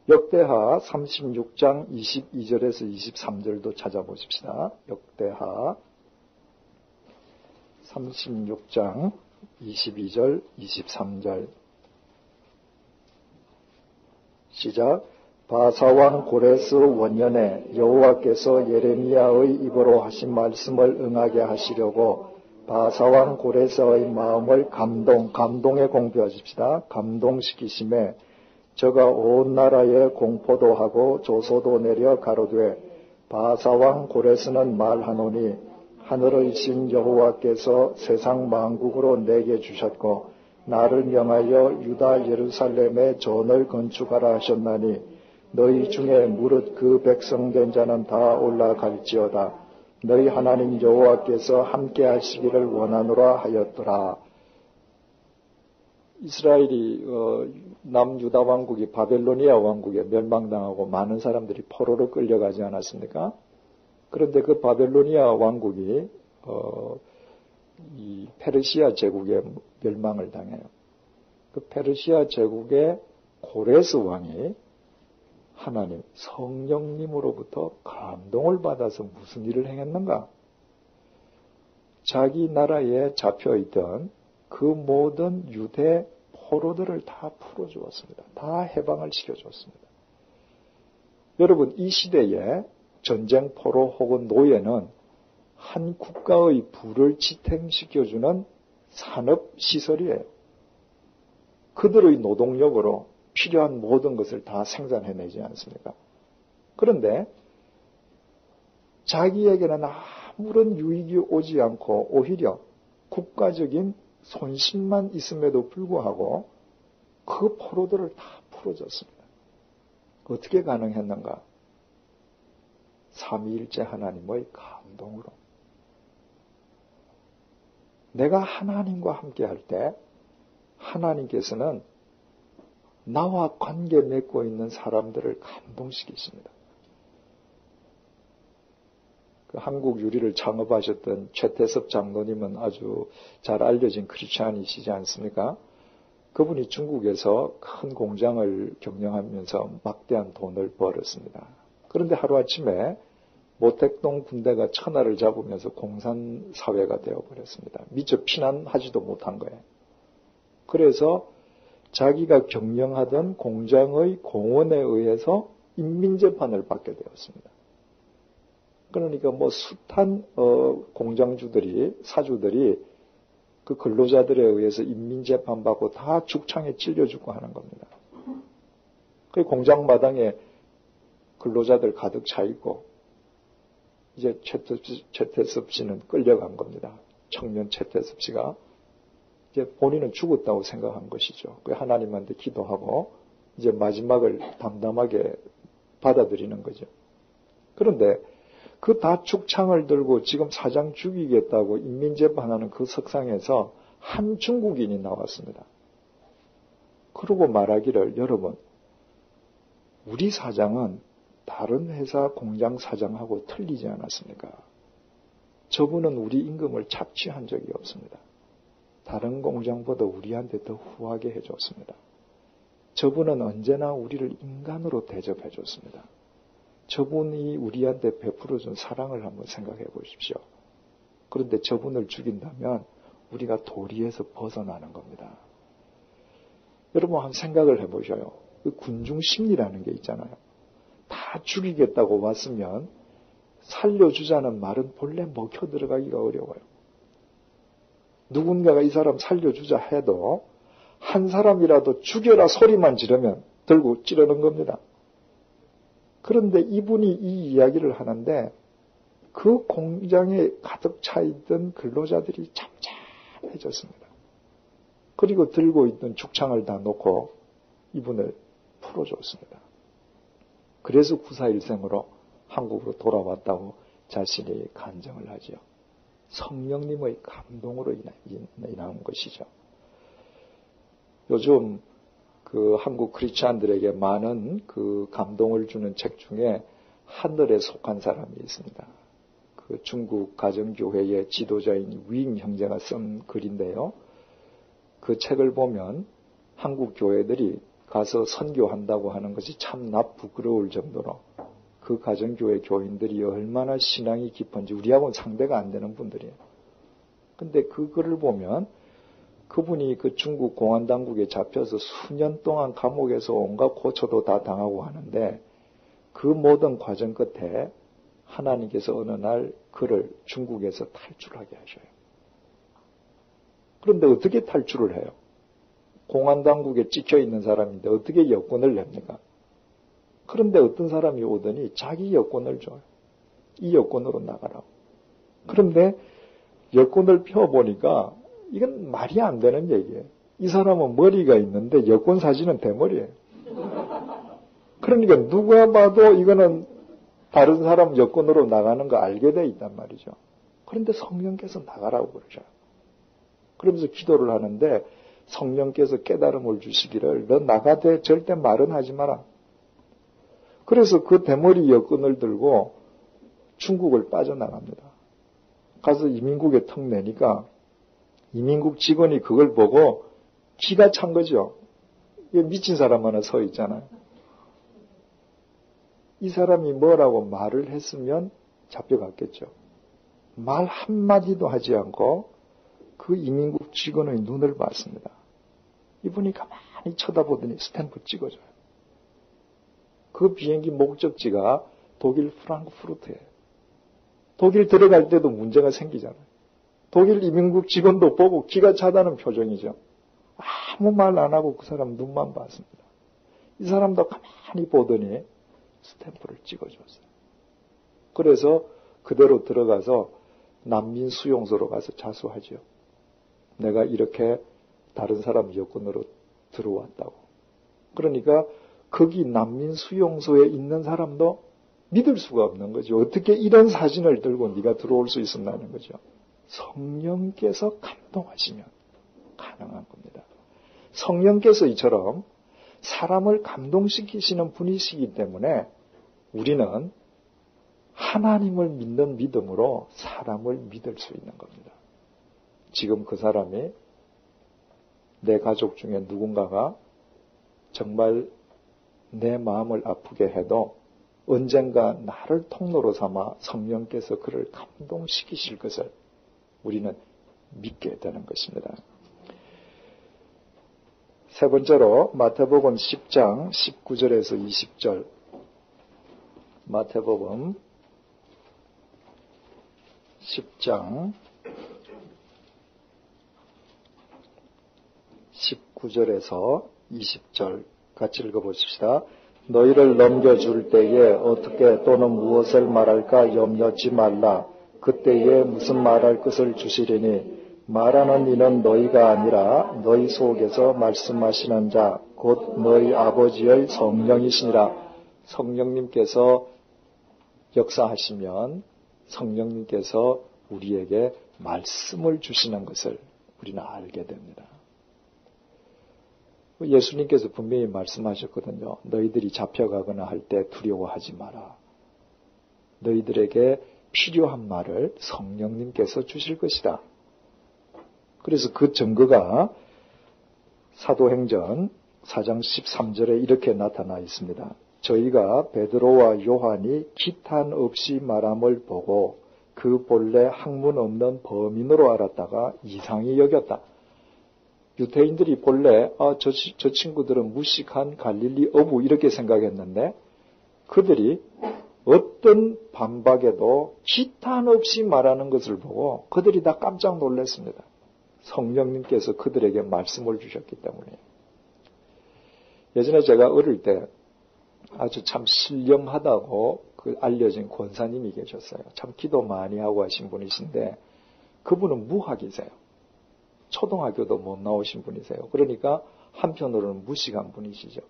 역대하 36장 22절에서 23절도 찾아보십시다. 역대하 36장 22절, 23절 시작. 바사왕 고레스 원년에 여호와께서 예레미야의 입으로 하신 말씀을 응하게 하시려고 바사왕 고레스의 마음을 감동에 공표하십시다. 감동시키심에 저가 온 나라에 공포도 하고 조소도 내려 가로되 바사왕 고레스는 말하노니 하늘의 신 여호와께서 세상 만국으로 내게 주셨고 나를 명하여 유다 예루살렘에 전을 건축하라 하셨나니 너희 중에 무릇 그 백성된 자는 다 올라갈지어다. 너희 하나님 여호와께서 함께 하시기를 원하노라 하였더라. 이스라엘이 남유다 왕국이 바벨로니아 왕국에 멸망당하고 많은 사람들이 포로로 끌려가지 않았습니까? 그런데 그 바벨로니아 왕국이 이 페르시아 제국의 멸망을 당해요. 그 페르시아 제국의 고레스 왕이 하나님 성령님으로부터 감동을 받아서 무슨 일을 행했는가? 자기 나라에 잡혀있던 그 모든 유대 포로들을 다 풀어주었습니다. 다 해방을 시켜주었습니다. 여러분, 이 시대에 전쟁 포로 혹은 노예는 한 국가의 부를 지탱시켜주는 산업시설이에요. 그들의 노동력으로 필요한 모든 것을 다 생산해내지 않습니까? 그런데 자기에게는 아무런 유익이 오지 않고 오히려 국가적인 손실만 있음에도 불구하고 그 포로들을 다 풀어줬습니다. 어떻게 가능했는가? 삼위일체 하나님의 감동으로. 내가 하나님과 함께 할 때 하나님께서는 나와 관계 맺고 있는 사람들을 감동시키십니다. 그 한국 유리를 창업하셨던 최태섭 장로님은 아주 잘 알려진 크리스찬이시지 않습니까? 그분이 중국에서 큰 공장을 경영하면서 막대한 돈을 벌었습니다. 그런데 하루아침에 모택동 군대가 천하를 잡으면서 공산사회가 되어버렸습니다. 미처 피난하지도 못한 거예요. 그래서 자기가 경영하던 공장의 공원에 의해서 인민재판을 받게 되었습니다. 그러니까 숱한 공장주들이, 사주들이 그 근로자들에 의해서 인민재판 받고 다 죽창에 찔려 죽고 하는 겁니다. 그 공장 마당에 근로자들 가득 차 있고, 이제 최태섭 씨는 끌려간 겁니다. 청년 최태섭 씨가. 이제 본인은 죽었다고 생각한 것이죠. 그 하나님한테 기도하고 이제 마지막을 담담하게 받아들이는 거죠. 그런데 그 다 죽창을 들고 지금 사장 죽이겠다고 인민재판하는 그 석상에서 한 중국인이 나왔습니다. 그러고 말하기를, 여러분, 우리 사장은 다른 회사 공장 사장하고 틀리지 않았습니까? 저분은 우리 임금을 착취한 적이 없습니다. 다른 공장보다 우리한테 더 후하게 해줬습니다. 저분은 언제나 우리를 인간으로 대접해 줬습니다. 저분이 우리한테 베풀어준 사랑을 한번 생각해 보십시오. 그런데 저분을 죽인다면 우리가 도리에서 벗어나는 겁니다. 여러분 한번 생각을 해보셔요. 그 군중심리라는 게 있잖아요. 다 죽이겠다고 왔으면 살려주자는 말은 본래 먹혀 들어가기가 어려워요. 누군가가 이 사람 살려주자 해도 한 사람이라도 죽여라 소리만 지르면 들고 찌르는 겁니다. 그런데 이분이 이 이야기를 하는데 그 공장에 가득 차 있던 근로자들이 잠잠해졌습니다. 그리고 들고 있던 죽창을 다 놓고 이분을 풀어줬습니다. 그래서 94일생으로 한국으로 돌아왔다고 자신이 간증을 하죠. 성령님의 감동으로 인한 것이죠. 요즘 그 한국 크리스찬들에게 많은 그 감동을 주는 책 중에 하늘에 속한 사람이 있습니다. 그 중국 가정교회의 지도자인 윙 형제가 쓴 글인데요. 그 책을 보면 한국 교회들이 가서 선교한다고 하는 것이 참나 부끄러울 정도로 그 가정교회 교인들이 얼마나 신앙이 깊은지 우리하고는 상대가 안 되는 분들이에요. 근데 그거를 보면 그분이 그 중국 공안당국에 잡혀서 수년 동안 감옥에서 온갖 고초도 다 당하고 하는데 그 모든 과정 끝에 하나님께서 어느 날 그를 중국에서 탈출하게 하셔요. 그런데 어떻게 탈출을 해요? 공안당국에 찍혀있는 사람인데 어떻게 여권을 냅니까? 그런데 어떤 사람이 오더니 자기 여권을 줘요. 이 여권으로 나가라고. 그런데 여권을 펴보니까 이건 말이 안 되는 얘기예요. 이 사람은 머리가 있는데 여권 사진은 대머리예요. 그러니까 누가 봐도 이거는 다른 사람 여권으로 나가는 거 알게 돼 있단 말이죠. 그런데 성령께서 나가라고 그러셔요. 그러면서 기도를 하는데 성령께서 깨달음을 주시기를 너 나가되 절대 말은 하지 마라. 그래서 그 대머리 여권을 들고 중국을 빠져나갑니다. 가서 이민국에 턱 내니까 이민국 직원이 그걸 보고 기가 찬 거죠. 미친 사람 하나 서 있잖아요. 이 사람이 뭐라고 말을 했으면 잡혀갔겠죠. 말 한마디도 하지 않고 그 이민국 직원의 눈을 봤습니다. 이분이 가만히 쳐다보더니 스탬프 찍어줘요. 그 비행기 목적지가 독일 프랑크푸르트예요. 독일 들어갈 때도 문제가 생기잖아요. 독일 이민국 직원도 보고 기가 차다는 표정이죠. 아무 말 안 하고 그 사람 눈만 봤습니다. 이 사람도 가만히 보더니 스탬프를 찍어줬어요. 그래서 그대로 들어가서 난민 수용소로 가서 자수하죠. 내가 이렇게 다른 사람 여권으로 들어왔다고. 그러니까 거기 난민 수용소에 있는 사람도 믿을 수가 없는 거죠. 어떻게 이런 사진을 들고 네가 들어올 수 있었나는 거죠. 성령께서 감동하시면 가능한 겁니다. 성령께서 이처럼 사람을 감동시키시는 분이시기 때문에 우리는 하나님을 믿는 믿음으로 사람을 믿을 수 있는 겁니다. 지금 그 사람이 내 가족 중에 누군가가 정말 내 마음을 아프게 해도 언젠가 나를 통로로 삼아 성령께서 그를 감동시키실 것을 우리는 믿게 되는 것입니다. 세 번째로 마태복음 10장 19절에서 20절. 마태복음 10장 19절에서 20절 같이 읽어보십시다. 너희를 넘겨줄 때에 어떻게 또는 무엇을 말할까 염려치 말라. 그때에 무슨 말할 것을 주시리니 말하는 이는 너희가 아니라 너희 속에서 말씀하시는 자 곧 너희 아버지의 성령이시니라. 성령님께서 역사하시면 성령님께서 우리에게 말씀을 주시는 것을 우리는 알게 됩니다. 예수님께서 분명히 말씀하셨거든요. 너희들이 잡혀가거나 할 때 두려워하지 마라. 너희들에게 필요한 말을 성령님께서 주실 것이다. 그래서 그 증거가 사도행전 4장 13절에 이렇게 나타나 있습니다. 저희가 베드로와 요한이 기탄 없이 말함을 보고 그 본래 학문 없는 범인으로 알았다가 이상히 여겼다. 유대인들이 본래 저 친구들은 무식한 갈릴리 어부 이렇게 생각했는데 그들이 어떤 반박에도 기탄 없이 말하는 것을 보고 그들이 다 깜짝 놀랐습니다. 성령님께서 그들에게 말씀을 주셨기 때문에. 예전에 제가 어릴 때 아주 참 신령하다고 알려진 권사님이 계셨어요. 참 기도 많이 하고 하신 분이신데 그분은 무학이세요. 초등학교도 못 나오신 분이세요. 그러니까 한편으로는 무식한 분이시죠.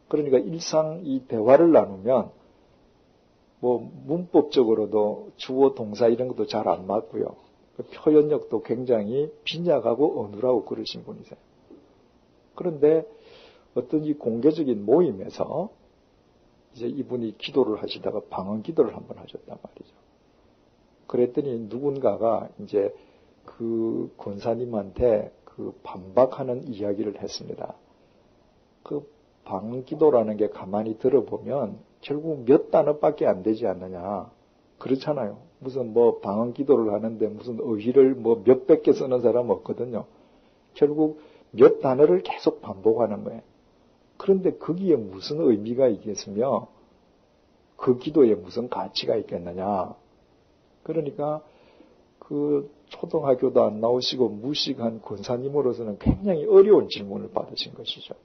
그러니까 일상 이 대화를 나누면 뭐 문법적으로도 주어 동사 이런 것도 잘 안 맞고요. 표현력도 굉장히 빈약하고 어눌하고 그러신 분이세요. 그런데 어떤 이 공개적인 모임에서 이제 이분이 기도를 하시다가 방언 기도를 한번 하셨단 말이죠. 그랬더니 누군가가 이제 그 권사님한테 그 반박하는 이야기를 했습니다. 그 방언기도라는 게 가만히 들어보면 결국 몇 단어밖에 안 되지 않느냐. 그렇잖아요. 무슨 뭐 방언기도를 하는데 무슨 어휘를 뭐 몇백 개 쓰는 사람 없거든요. 결국 몇 단어를 계속 반복하는 거예요. 그런데 거기에 무슨 의미가 있겠으며 그 기도에 무슨 가치가 있겠느냐. 그러니까 그 초등학교도 안 나오시고 무식한 권사님으로서는 굉장히 어려운 질문을 받으신 것이죠.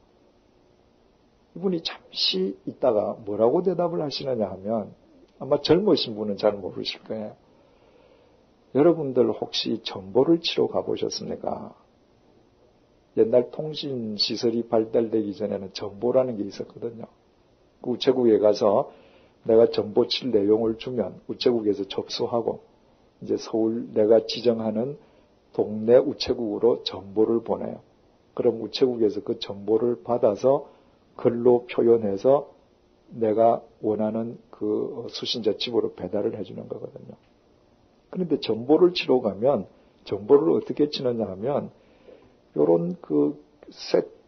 이분이 잠시 있다가 뭐라고 대답을 하시느냐 하면 아마 젊으신 분은 잘 모르실 거예요. 여러분들 혹시 전보를 치러 가보셨습니까? 옛날 통신시설이 발달되기 전에는 전보라는 게 있었거든요. 우체국에 가서 내가 전보 칠 내용을 주면 우체국에서 접수하고 이제 서울 내가 지정하는 동네 우체국으로 전보를 보내요. 그럼 우체국에서 그 전보를 받아서 글로 표현해서 내가 원하는 그 수신자 집으로 배달을 해주는 거거든요. 그런데 전보를 치러 가면 전보를 어떻게 치느냐 하면 요런 그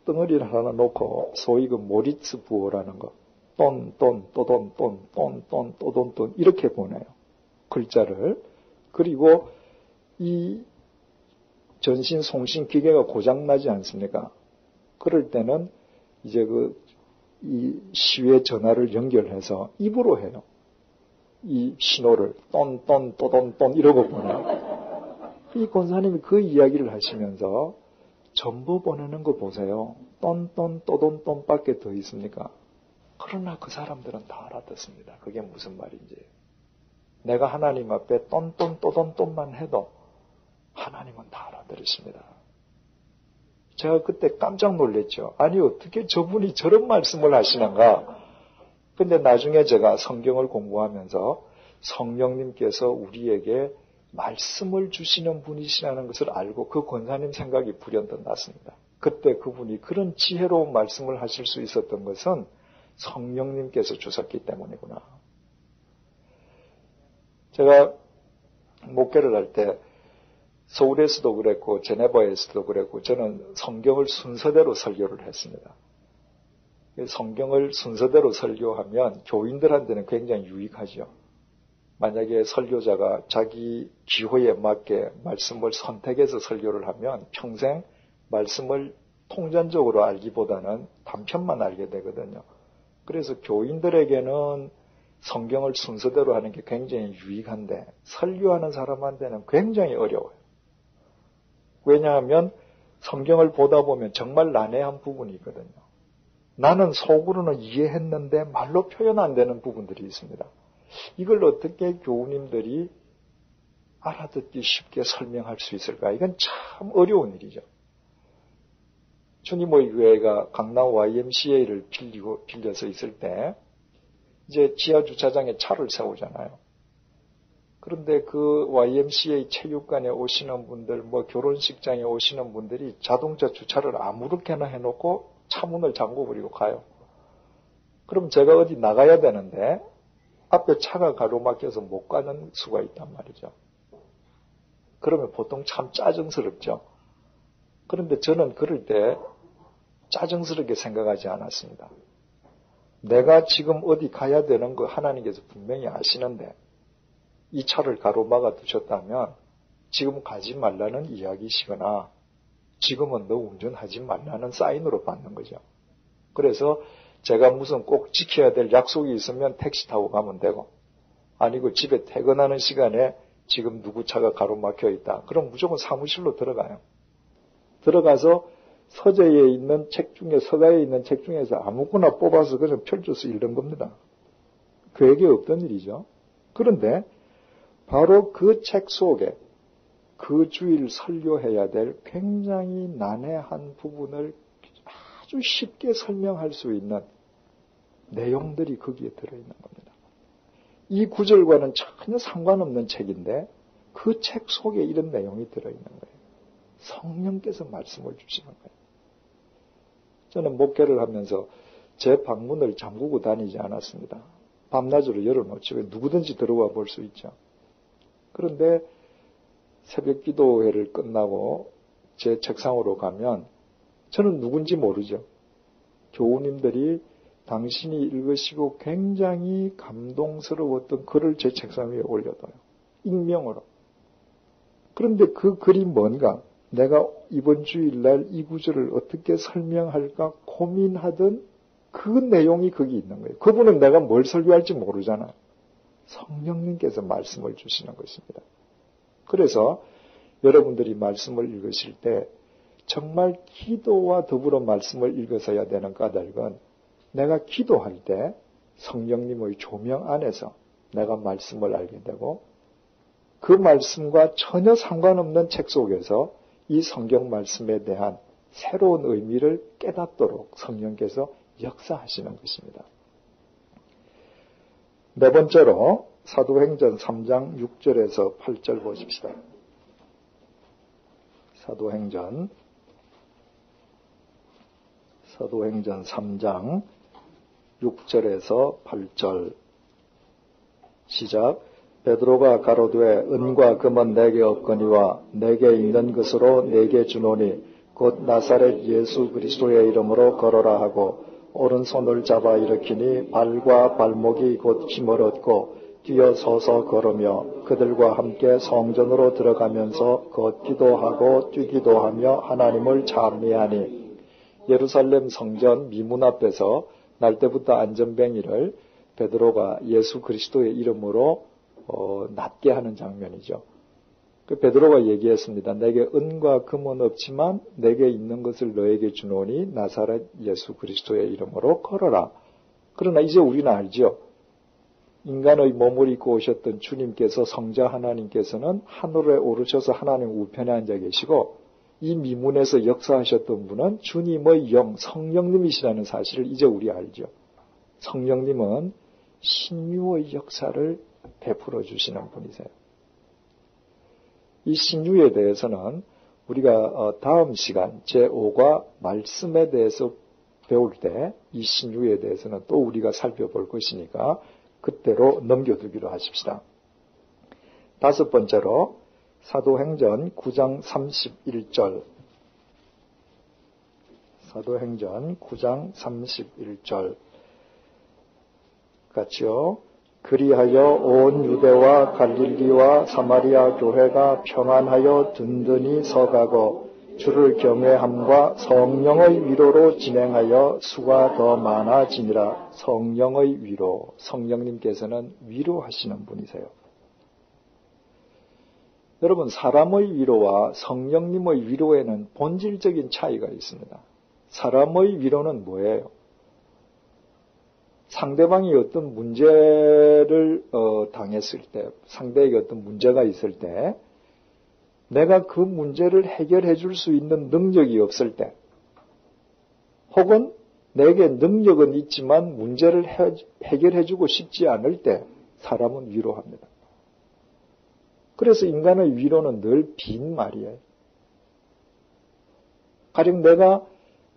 쇳덩어리를 하나 놓고 소위 그 모리츠 부호라는 거 똔 또돈 똔 또돈 이렇게 보내요. 글자를. 그리고 이 전신 송신 기계가 고장나지 않습니까? 그럴 때는 이제 이 시외 전화를 연결해서 입으로 해요. 이 신호를 똔 이러고 보내요. 이 권사님이 그 이야기를 하시면서 전보 보내는 거 보세요. 똔 밖에 더 있습니까? 그러나 그 사람들은 다 알아듣습니다. 그게 무슨 말인지. 내가 하나님 앞에 똔만 해도 하나님은 다 알아들으십니다. 제가 그때 깜짝 놀랐죠. 아니 어떻게 저분이 저런 말씀을 하시는가. 근데 나중에 제가 성경을 공부하면서 성령님께서 우리에게 말씀을 주시는 분이시라는 것을 알고 그 권사님 생각이 불현듯 났습니다. 그때 그분이 그런 지혜로운 말씀을 하실 수 있었던 것은 성령님께서 주셨기 때문이구나. 제가 목회를 할 때 서울에서도 그랬고 제네바에서도 그랬고 저는 성경을 순서대로 설교를 했습니다. 성경을 순서대로 설교하면 교인들한테는 굉장히 유익하죠. 만약에 설교자가 자기 기호에 맞게 말씀을 선택해서 설교를 하면 평생 말씀을 통전적으로 알기보다는 단편만 알게 되거든요. 그래서 교인들에게는 성경을 순서대로 하는 게 굉장히 유익한데 설교하는 사람한테는 굉장히 어려워요. 왜냐하면 성경을 보다 보면 정말 난해한 부분이 있거든요. 나는 속으로는 이해했는데 말로 표현 안 되는 부분들이 있습니다. 이걸 어떻게 교우님들이 알아듣기 쉽게 설명할 수 있을까? 이건 참 어려운 일이죠. 주님의 교회가 강남 YMCA를 빌려서 있을 때 이제 지하 주차장에 차를 세우잖아요. 그런데 그 YMCA 체육관에 오시는 분들, 결혼식장에 오시는 분들이 자동차 주차를 아무렇게나 해놓고 차문을 잠궈버리고 가요. 그럼 제가 어디 나가야 되는데 앞에 차가 가로막혀서 못 가는 수가 있단 말이죠. 그러면 보통 참 짜증스럽죠. 그런데 저는 그럴 때 짜증스럽게 생각하지 않았습니다. 내가 지금 어디 가야 되는 거 하나님께서 분명히 아시는데 이 차를 가로막아 두셨다면 지금 가지 말라는 이야기시거나 지금은 너 운전하지 말라는 사인으로 받는 거죠. 그래서 제가 무슨 꼭 지켜야 될 약속이 있으면 택시 타고 가면 되고 아니고 집에 퇴근하는 시간에 지금 누구 차가 가로막혀 있다. 그럼 무조건 사무실로 들어가요. 들어가서 서재에 있는 책 중에 서가에 있는 책 중에서 아무거나 뽑아서 그냥 펼쳐서 읽는 겁니다. 계획에 없던 일이죠. 그런데 바로 그 책 속에 그 주일 설교해야 될 굉장히 난해한 부분을 아주 쉽게 설명할 수 있는 내용들이 거기에 들어있는 겁니다. 이 구절과는 전혀 상관없는 책인데 그 책 속에 이런 내용이 들어있는 거예요. 성령께서 말씀을 주시는 거예요. 저는 목회를 하면서 제 방문을 잠그고 다니지 않았습니다. 밤낮으로 열어놓죠. 누구든지 들어와 볼 수 있죠. 그런데 새벽 기도회를 끝나고 제 책상으로 가면 저는 누군지 모르죠. 교우님들이 당신이 읽으시고 굉장히 감동스러웠던 글을 제 책상 위에 올려둬요. 익명으로. 그런데 그 글이 뭔가 내가 이번 주일날 이 구절을 어떻게 설명할까 고민하던 그 내용이 거기 있는 거예요. 그분은 내가 뭘 설교할지 모르잖아. 성령님께서 말씀을 주시는 것입니다. 그래서 여러분들이 말씀을 읽으실 때 정말 기도와 더불어 말씀을 읽어서야 되는 까닭은 내가 기도할 때 성령님의 조명 안에서 내가 말씀을 알게 되고 그 말씀과 전혀 상관없는 책 속에서 이 성경 말씀에 대한 새로운 의미를 깨닫도록 성령께서 역사하시는 것입니다. 네 번째로 사도행전 3장 6절에서 8절 보십시다. 사도행전 3장 6절에서 8절 시작. 베드로가 가로되 은과 금은 내게 없거니와 내게 있는 것으로 내게 주노니 곧 나사렛 예수 그리스도의 이름으로 걸어라 하고 오른손을 잡아 일으키니 발과 발목이 곧 힘을 얻고 뛰어 서서 걸으며 그들과 함께 성전으로 들어가면서 걷기도 하고 뛰기도 하며 하나님을 찬미하니 예루살렘 성전 미문 앞에서 날 때부터 안전뱅이를 베드로가 예수 그리스도의 이름으로 낫게 하는 장면이죠. 그 베드로가 얘기했습니다. 내게 은과 금은 없지만 내게 있는 것을 너에게 주노니 나사렛 예수 그리스도의 이름으로 걸어라. 그러나 이제 우리는 알죠. 인간의 몸을 입고 오셨던 주님께서 성자 하나님께서는 하늘에 오르셔서 하나님 우편에 앉아 계시고 이 미문에서 역사하셨던 분은 주님의 영 성령님이시라는 사실을 이제 우리 알죠. 성령님은 신유의 역사를 베풀어 주시는 분이세요. 이 신유에 대해서는 우리가 다음 시간 제5과 말씀에 대해서 배울 때 이 신유에 대해서는 또 우리가 살펴볼 것이니까 그때로 넘겨두기로 하십시다. 다섯 번째로 사도행전 9장 31절 사도행전 9장 31절 같이요. 그리하여 온 유대와 갈릴리와 사마리아 교회가 평안하여 든든히 서가고 주를 경외함과 성령의 위로로 진행하여 수가 더 많아지니라. 성령의 위로, 성령님께서는 위로하시는 분이세요. 여러분, 사람의 위로와 성령님의 위로에는 본질적인 차이가 있습니다. 사람의 위로는 뭐예요? 상대방이 어떤 문제를 당했을 때, 상대에게 어떤 문제가 있을 때 내가 그 문제를 해결해 줄 수 있는 능력이 없을 때, 혹은 내게 능력은 있지만 문제를 해결해 주고 싶지 않을 때 사람은 위로합니다. 그래서 인간의 위로는 늘 빈말이에요. 가령 내가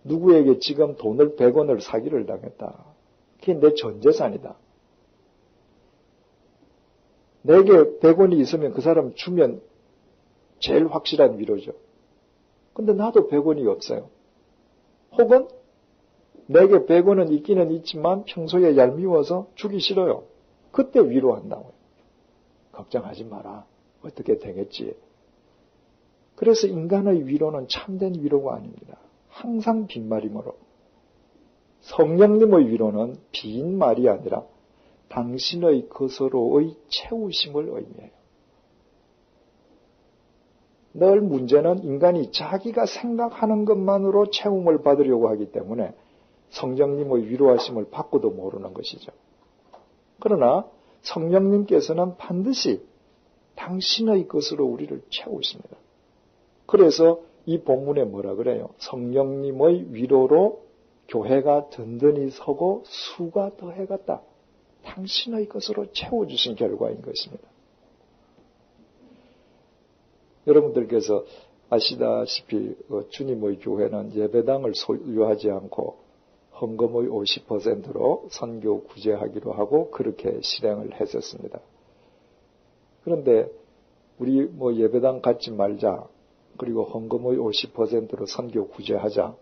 누구에게 지금 돈을 100원을 사기를 당했다. 그게 내 전 재산이다. 내게 100원이 있으면 그 사람 주면 제일 확실한 위로죠. 근데 나도 100원이 없어요. 혹은 내게 100원은 있기는 있지만 평소에 얄미워서 주기 싫어요. 그때 위로한다고요. 걱정하지 마라. 어떻게 되겠지. 그래서 인간의 위로는 참된 위로가 아닙니다. 항상 빈말이므로. 성령님의 위로는 빈말이 아니라 당신의 것으로의 채우심을 의미해요. 늘 문제는 인간이 자기가 생각하는 것만으로 채움을 받으려고 하기 때문에 성령님의 위로하심을 받고도 모르는 것이죠. 그러나 성령님께서는 반드시 당신의 것으로 우리를 채우십니다. 그래서 이 본문에 뭐라 그래요? 성령님의 위로로 교회가 든든히 서고 수가 더해갔다. 당신의 것으로 채워주신 결과인 것입니다. 여러분들께서 아시다시피 주님의 교회는 예배당을 소유하지 않고 헌금의 50%로 선교 구제하기로 하고 그렇게 실행을 했었습니다. 그런데 우리 예배당 갖지 말자, 그리고 헌금의 50%로 선교 구제하자,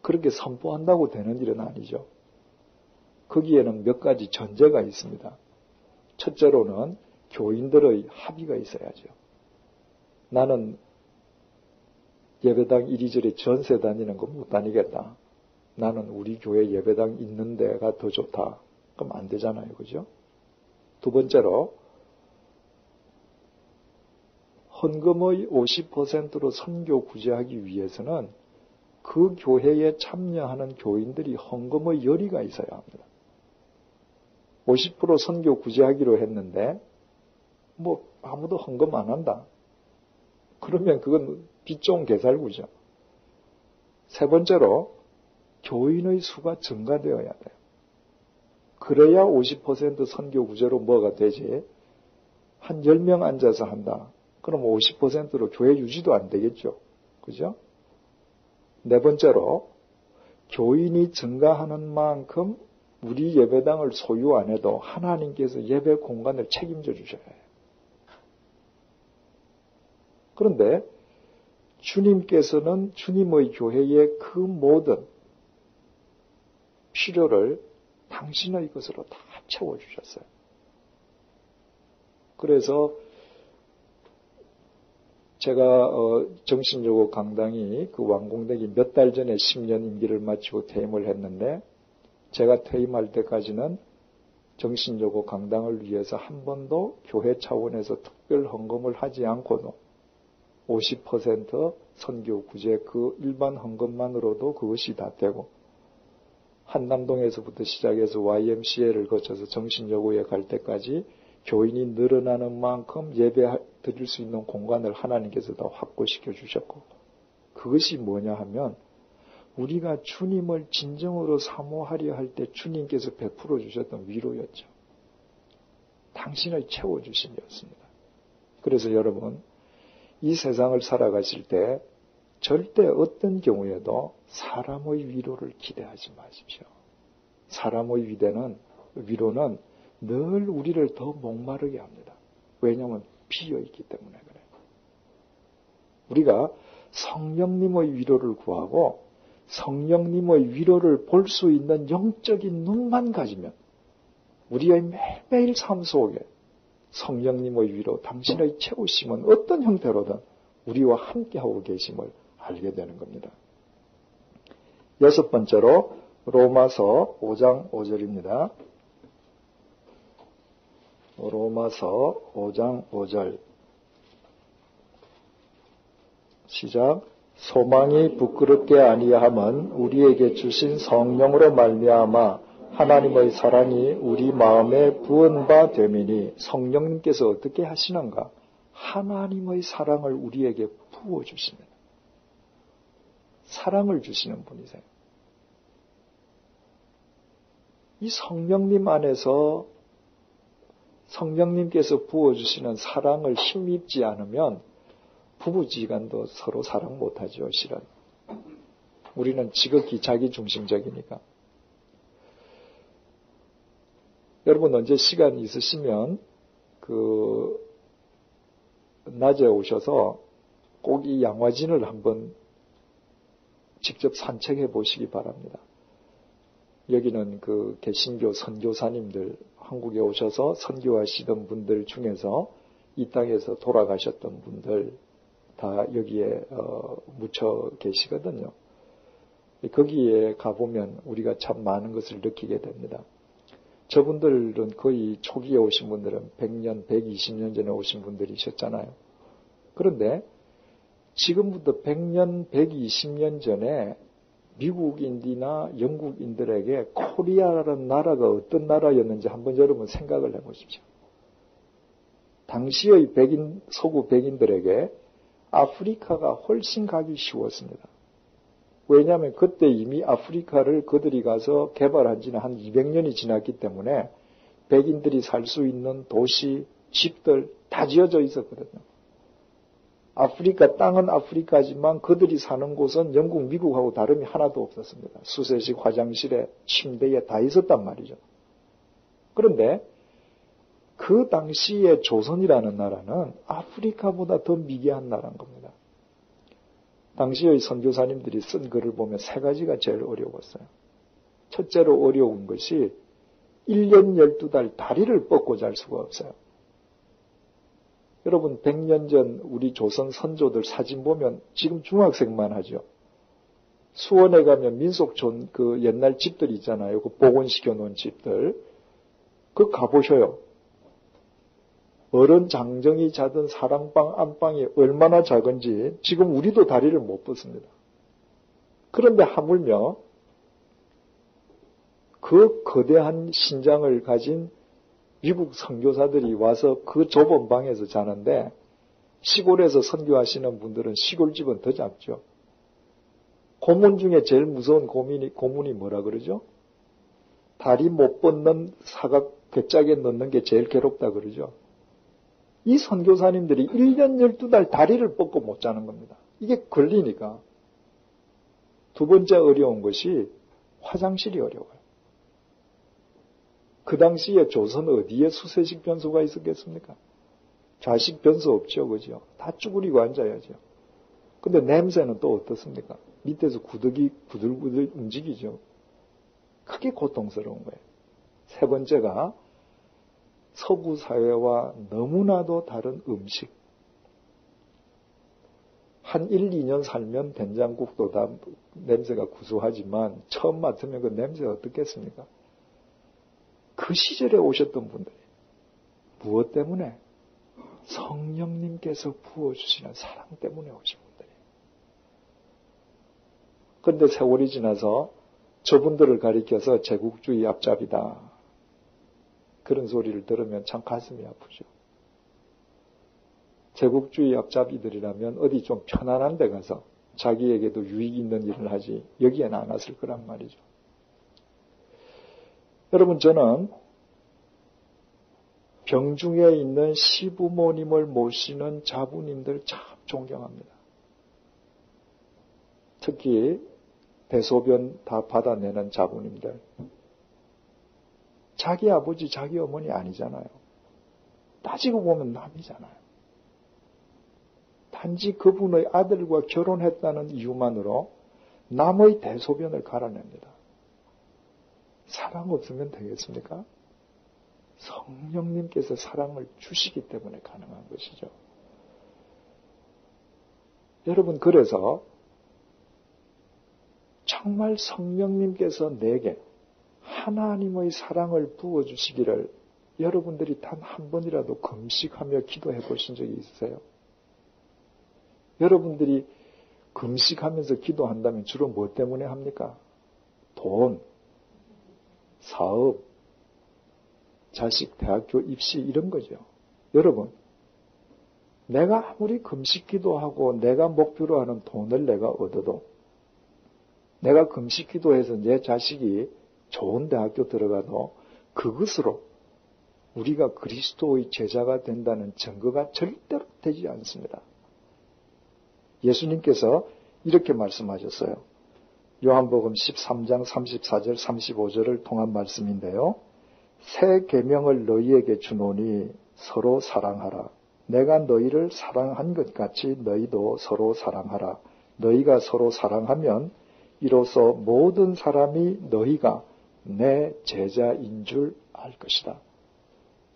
그렇게 선포한다고 되는 일은 아니죠. 거기에는 몇 가지 전제가 있습니다. 첫째로는 교인들의 합의가 있어야죠. 나는 예배당 이리저리 전세 다니는 거 못 다니겠다. 나는 우리 교회 예배당 있는 데가 더 좋다. 그럼 안 되잖아요. 그죠? 두 번째로 헌금의 50%로 선교 구제하기 위해서는 그 교회에 참여하는 교인들이 헌금의 열의가 있어야 합니다. 50% 선교 구제하기로 했는데 뭐 아무도 헌금 안 한다. 그러면 그건 빚 좋은 개살구죠. 세 번째로 교인의 수가 증가되어야 돼요. 그래야 50% 선교 구제로 뭐가 되지. 한 10명 앉아서 한다. 그럼 50%로 교회 유지도 안 되겠죠. 그죠? 네 번째로 교인이 증가하는 만큼 우리 예배당을 소유 안 해도 하나님께서 예배 공간을 책임져 주셔야 해요. 그런데 주님께서는 주님의 교회의 그 모든 필요를 당신의 것으로 다 채워주셨어요. 그래서 제가 정신요구 강당이 그 완공되기 몇 달 전에 10년 임기를 마치고 퇴임을 했는데 제가 퇴임할 때까지는 정신요구 강당을 위해서 한 번도 교회 차원에서 특별 헌금을 하지 않고도 50% 선교 구제 그 일반 헌금만으로도 그것이 다 되고 한남동에서부터 시작해서 YMCA를 거쳐서 정신요구에 갈 때까지 교인이 늘어나는 만큼 예배 드릴 수 있는 공간을 하나님께서 다 확보시켜 주셨고 그것이 뭐냐 하면 우리가 주님을 진정으로 사모하려 할 때 주님께서 베풀어 주셨던 위로였죠. 당신을 채워주심이었습니다. 그래서 여러분 이 세상을 살아가실 때 절대 어떤 경우에도 사람의 위로를 기대하지 마십시오. 사람의 위로는 늘 우리를 더 목마르게 합니다. 왜냐하면 비어있기 때문에 그래요. 우리가 성령님의 위로를 구하고 성령님의 위로를 볼 수 있는 영적인 눈만 가지면 우리의 매일매일 삶 속에 성령님의 위로, 당신의 채우심은 어떤 형태로든 우리와 함께하고 계심을 알게 되는 겁니다. 여섯 번째로 로마서 5장 5절입니다. 로마서 5장 5절 시작. 소망이 부끄럽게 아니하면 우리에게 주신 성령으로 말미암아 하나님의 사랑이 우리 마음에 부은 바 되미니 성령님께서 어떻게 하시는가? 하나님의 사랑을 우리에게 부어주십니다. 사랑을 주시는 분이세요. 이 성령님 안에서 성령님께서 부어주시는 사랑을 힘입지 않으면 부부지간도 서로 사랑 못하죠, 실은. 우리는 지극히 자기중심적이니까. 여러분 언제 시간 있으시면 낮에 오셔서 꼭 이 양화진을 한번 직접 산책해 보시기 바랍니다. 여기는 개신교 선교사님들 한국에 오셔서 선교하시던 분들 중에서 이 땅에서 돌아가셨던 분들 다 여기에 묻혀 계시거든요. 거기에 가보면 우리가 참 많은 것을 느끼게 됩니다. 저분들은 거의 초기에 오신 분들은 100년, 120년 전에 오신 분들이셨잖아요. 그런데 지금부터 100년, 120년 전에 미국인이나 영국인들에게 코리아라는 나라가 어떤 나라였는지 한번 여러분 생각을 해보십시오. 당시의 서구 백인들에게 아프리카가 훨씬 가기 쉬웠습니다. 왜냐하면 그때 이미 아프리카를 그들이 가서 개발한 지는 한 200년이 지났기 때문에 백인들이 살 수 있는 도시, 집들 다 지어져 있었거든요. 아프리카 땅은 아프리카지만 그들이 사는 곳은 영국, 미국하고 다름이 하나도 없었습니다. 수세식 화장실에 침대에 다 있었단 말이죠. 그런데 그 당시에 조선이라는 나라는 아프리카보다 더 미개한 나라인 겁니다. 당시의 선교사님들이 쓴 글을 보면 세 가지가 제일 어려웠어요. 첫째로 어려운 것이 1년 12달 다리를 뻗고 잘 수가 없어요. 여러분 100년 전 우리 조선 선조들 사진 보면 지금 중학생만 하죠. 수원에 가면 민속촌 그 옛날 집들 있잖아요. 그 복원시켜 놓은 집들. 그거 가보셔요. 어른 장정이 자던 사랑방 안방이 얼마나 작은지 지금 우리도 다리를 못 뻗습니다. 그런데 하물며 그 거대한 신장을 가진 미국 선교사들이 와서 그 좁은 방에서 자는데 시골에서 선교하시는 분들은 시골집은 더 작죠. 고문 중에 제일 무서운 고문이 뭐라 그러죠? 다리 못 뻗는 사각 괴짝에 넣는 게 제일 괴롭다 그러죠. 이 선교사님들이 1년 12달 다리를 뻗고 못 자는 겁니다. 이게 걸리니까. 두 번째 어려운 것이 화장실이 어려워요. 그 당시에 조선 어디에 수세식 변소가 있었겠습니까? 좌식 변소 없죠, 그죠? 다 쭈그리고 앉아야죠. 근데 냄새는 또 어떻습니까? 밑에서 구더기 부들부들 움직이죠. 크게 고통스러운 거예요. 세 번째가 서구 사회와 너무나도 다른 음식. 한 1, 2년 살면 된장국도 다 냄새가 구수하지만 처음 맡으면 그 냄새가 어떻겠습니까? 그 시절에 오셨던 분들이 무엇 때문에? 성령님께서 부어주시는 사랑 때문에 오신 분들이에요. 그런데 세월이 지나서 저분들을 가리켜서 제국주의 앞잡이다. 그런 소리를 들으면 참 가슴이 아프죠. 제국주의 앞잡이들이라면 어디 좀 편안한 데 가서 자기에게도 유익 있는 일을 하지 여기에는 안 왔을 거란 말이죠. 여러분 저는 병중에 있는 시부모님을 모시는 자부님들 참 존경합니다. 특히 대소변 다 받아내는 자부님들. 자기 아버지, 자기 어머니 아니잖아요. 따지고 보면 남이잖아요. 단지 그분의 아들과 결혼했다는 이유만으로 남의 대소변을 갈아냅니다. 사랑 없으면 되겠습니까? 성령님께서 사랑을 주시기 때문에 가능한 것이죠. 여러분 그래서 정말 성령님께서 내게 하나님의 사랑을 부어주시기를 여러분들이 단 한 번이라도 금식하며 기도해 보신 적이 있으세요? 여러분들이 금식하면서 기도한다면 주로 뭐 때문에 합니까? 돈, 사업, 자식 대학교 입시 이런 거죠. 여러분, 내가 아무리 금식 기도하고 내가 목표로 하는 돈을 내가 얻어도 내가 금식 기도해서 내 자식이 좋은 대학교 들어가도 그것으로 우리가 그리스도의 제자가 된다는 증거가 절대로 되지 않습니다. 예수님께서 이렇게 말씀하셨어요. 요한복음 13장 34절 35절을 통한 말씀인데요. 새 계명을 너희에게 주노니 서로 사랑하라. 내가 너희를 사랑한 것 같이 너희도 서로 사랑하라. 너희가 서로 사랑하면 이로써 모든 사람이 너희가 내 제자인 줄 알 것이다.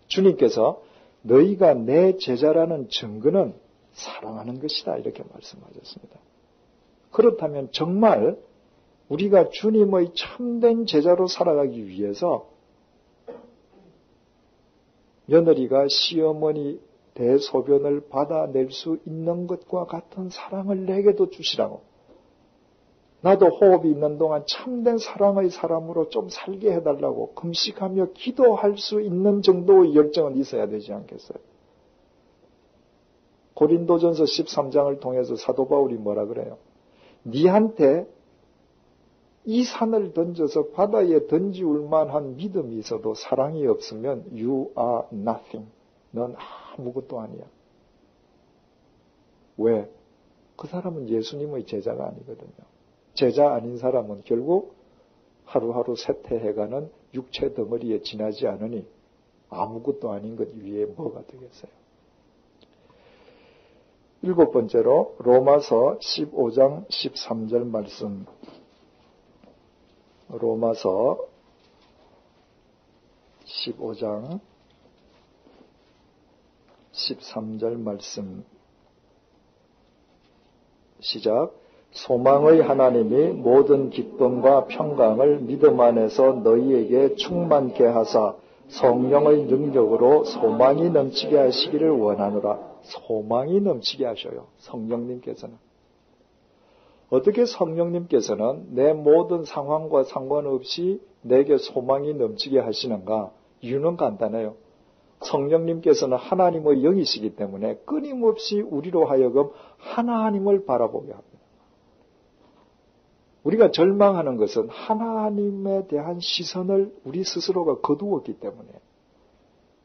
주님께서 너희가 내 제자라는 증거는 사랑하는 것이다. 이렇게 말씀하셨습니다. 그렇다면 정말 우리가 주님의 참된 제자로 살아가기 위해서 며느리가 시어머니 대소변을 받아낼 수 있는 것과 같은 사랑을 내게도 주시라고. 나도 호흡이 있는 동안 참된 사랑의 사람으로 좀 살게 해달라고 금식하며 기도할 수 있는 정도의 열정은 있어야 되지 않겠어요? 고린도전서 13장을 통해서 사도 바울이 뭐라 그래요? 니한테 이 산을 던져서 바다에 던지울 만한 믿음이 있어도 사랑이 없으면 you are nothing. 넌 아무것도 아니야. 왜? 그 사람은 예수님의 제자가 아니거든요. 제자 아닌 사람은 결국 하루하루 쇠퇴해가는 육체 덩어리에 지나지 않으니 아무것도 아닌 것 위에 뭐가 되겠어요? 7번째로 로마서 15장 13절 말씀. 로마서 15장 13절 말씀. 시작. 소망의 하나님이 모든 기쁨과 평강을 믿음 안에서 너희에게 충만케 하사 성령의 능력으로 소망이 넘치게 하시기를 원하노라. 소망이 넘치게 하셔요. 성령님께서는. 어떻게 성령님께서는 내 모든 상황과 상관없이 내게 소망이 넘치게 하시는가? 이유는 간단해요. 성령님께서는 하나님의 영이시기 때문에 끊임없이 우리로 하여금 하나님을 바라보게 합니다. 우리가 절망하는 것은 하나님에 대한 시선을 우리 스스로가 거두었기 때문에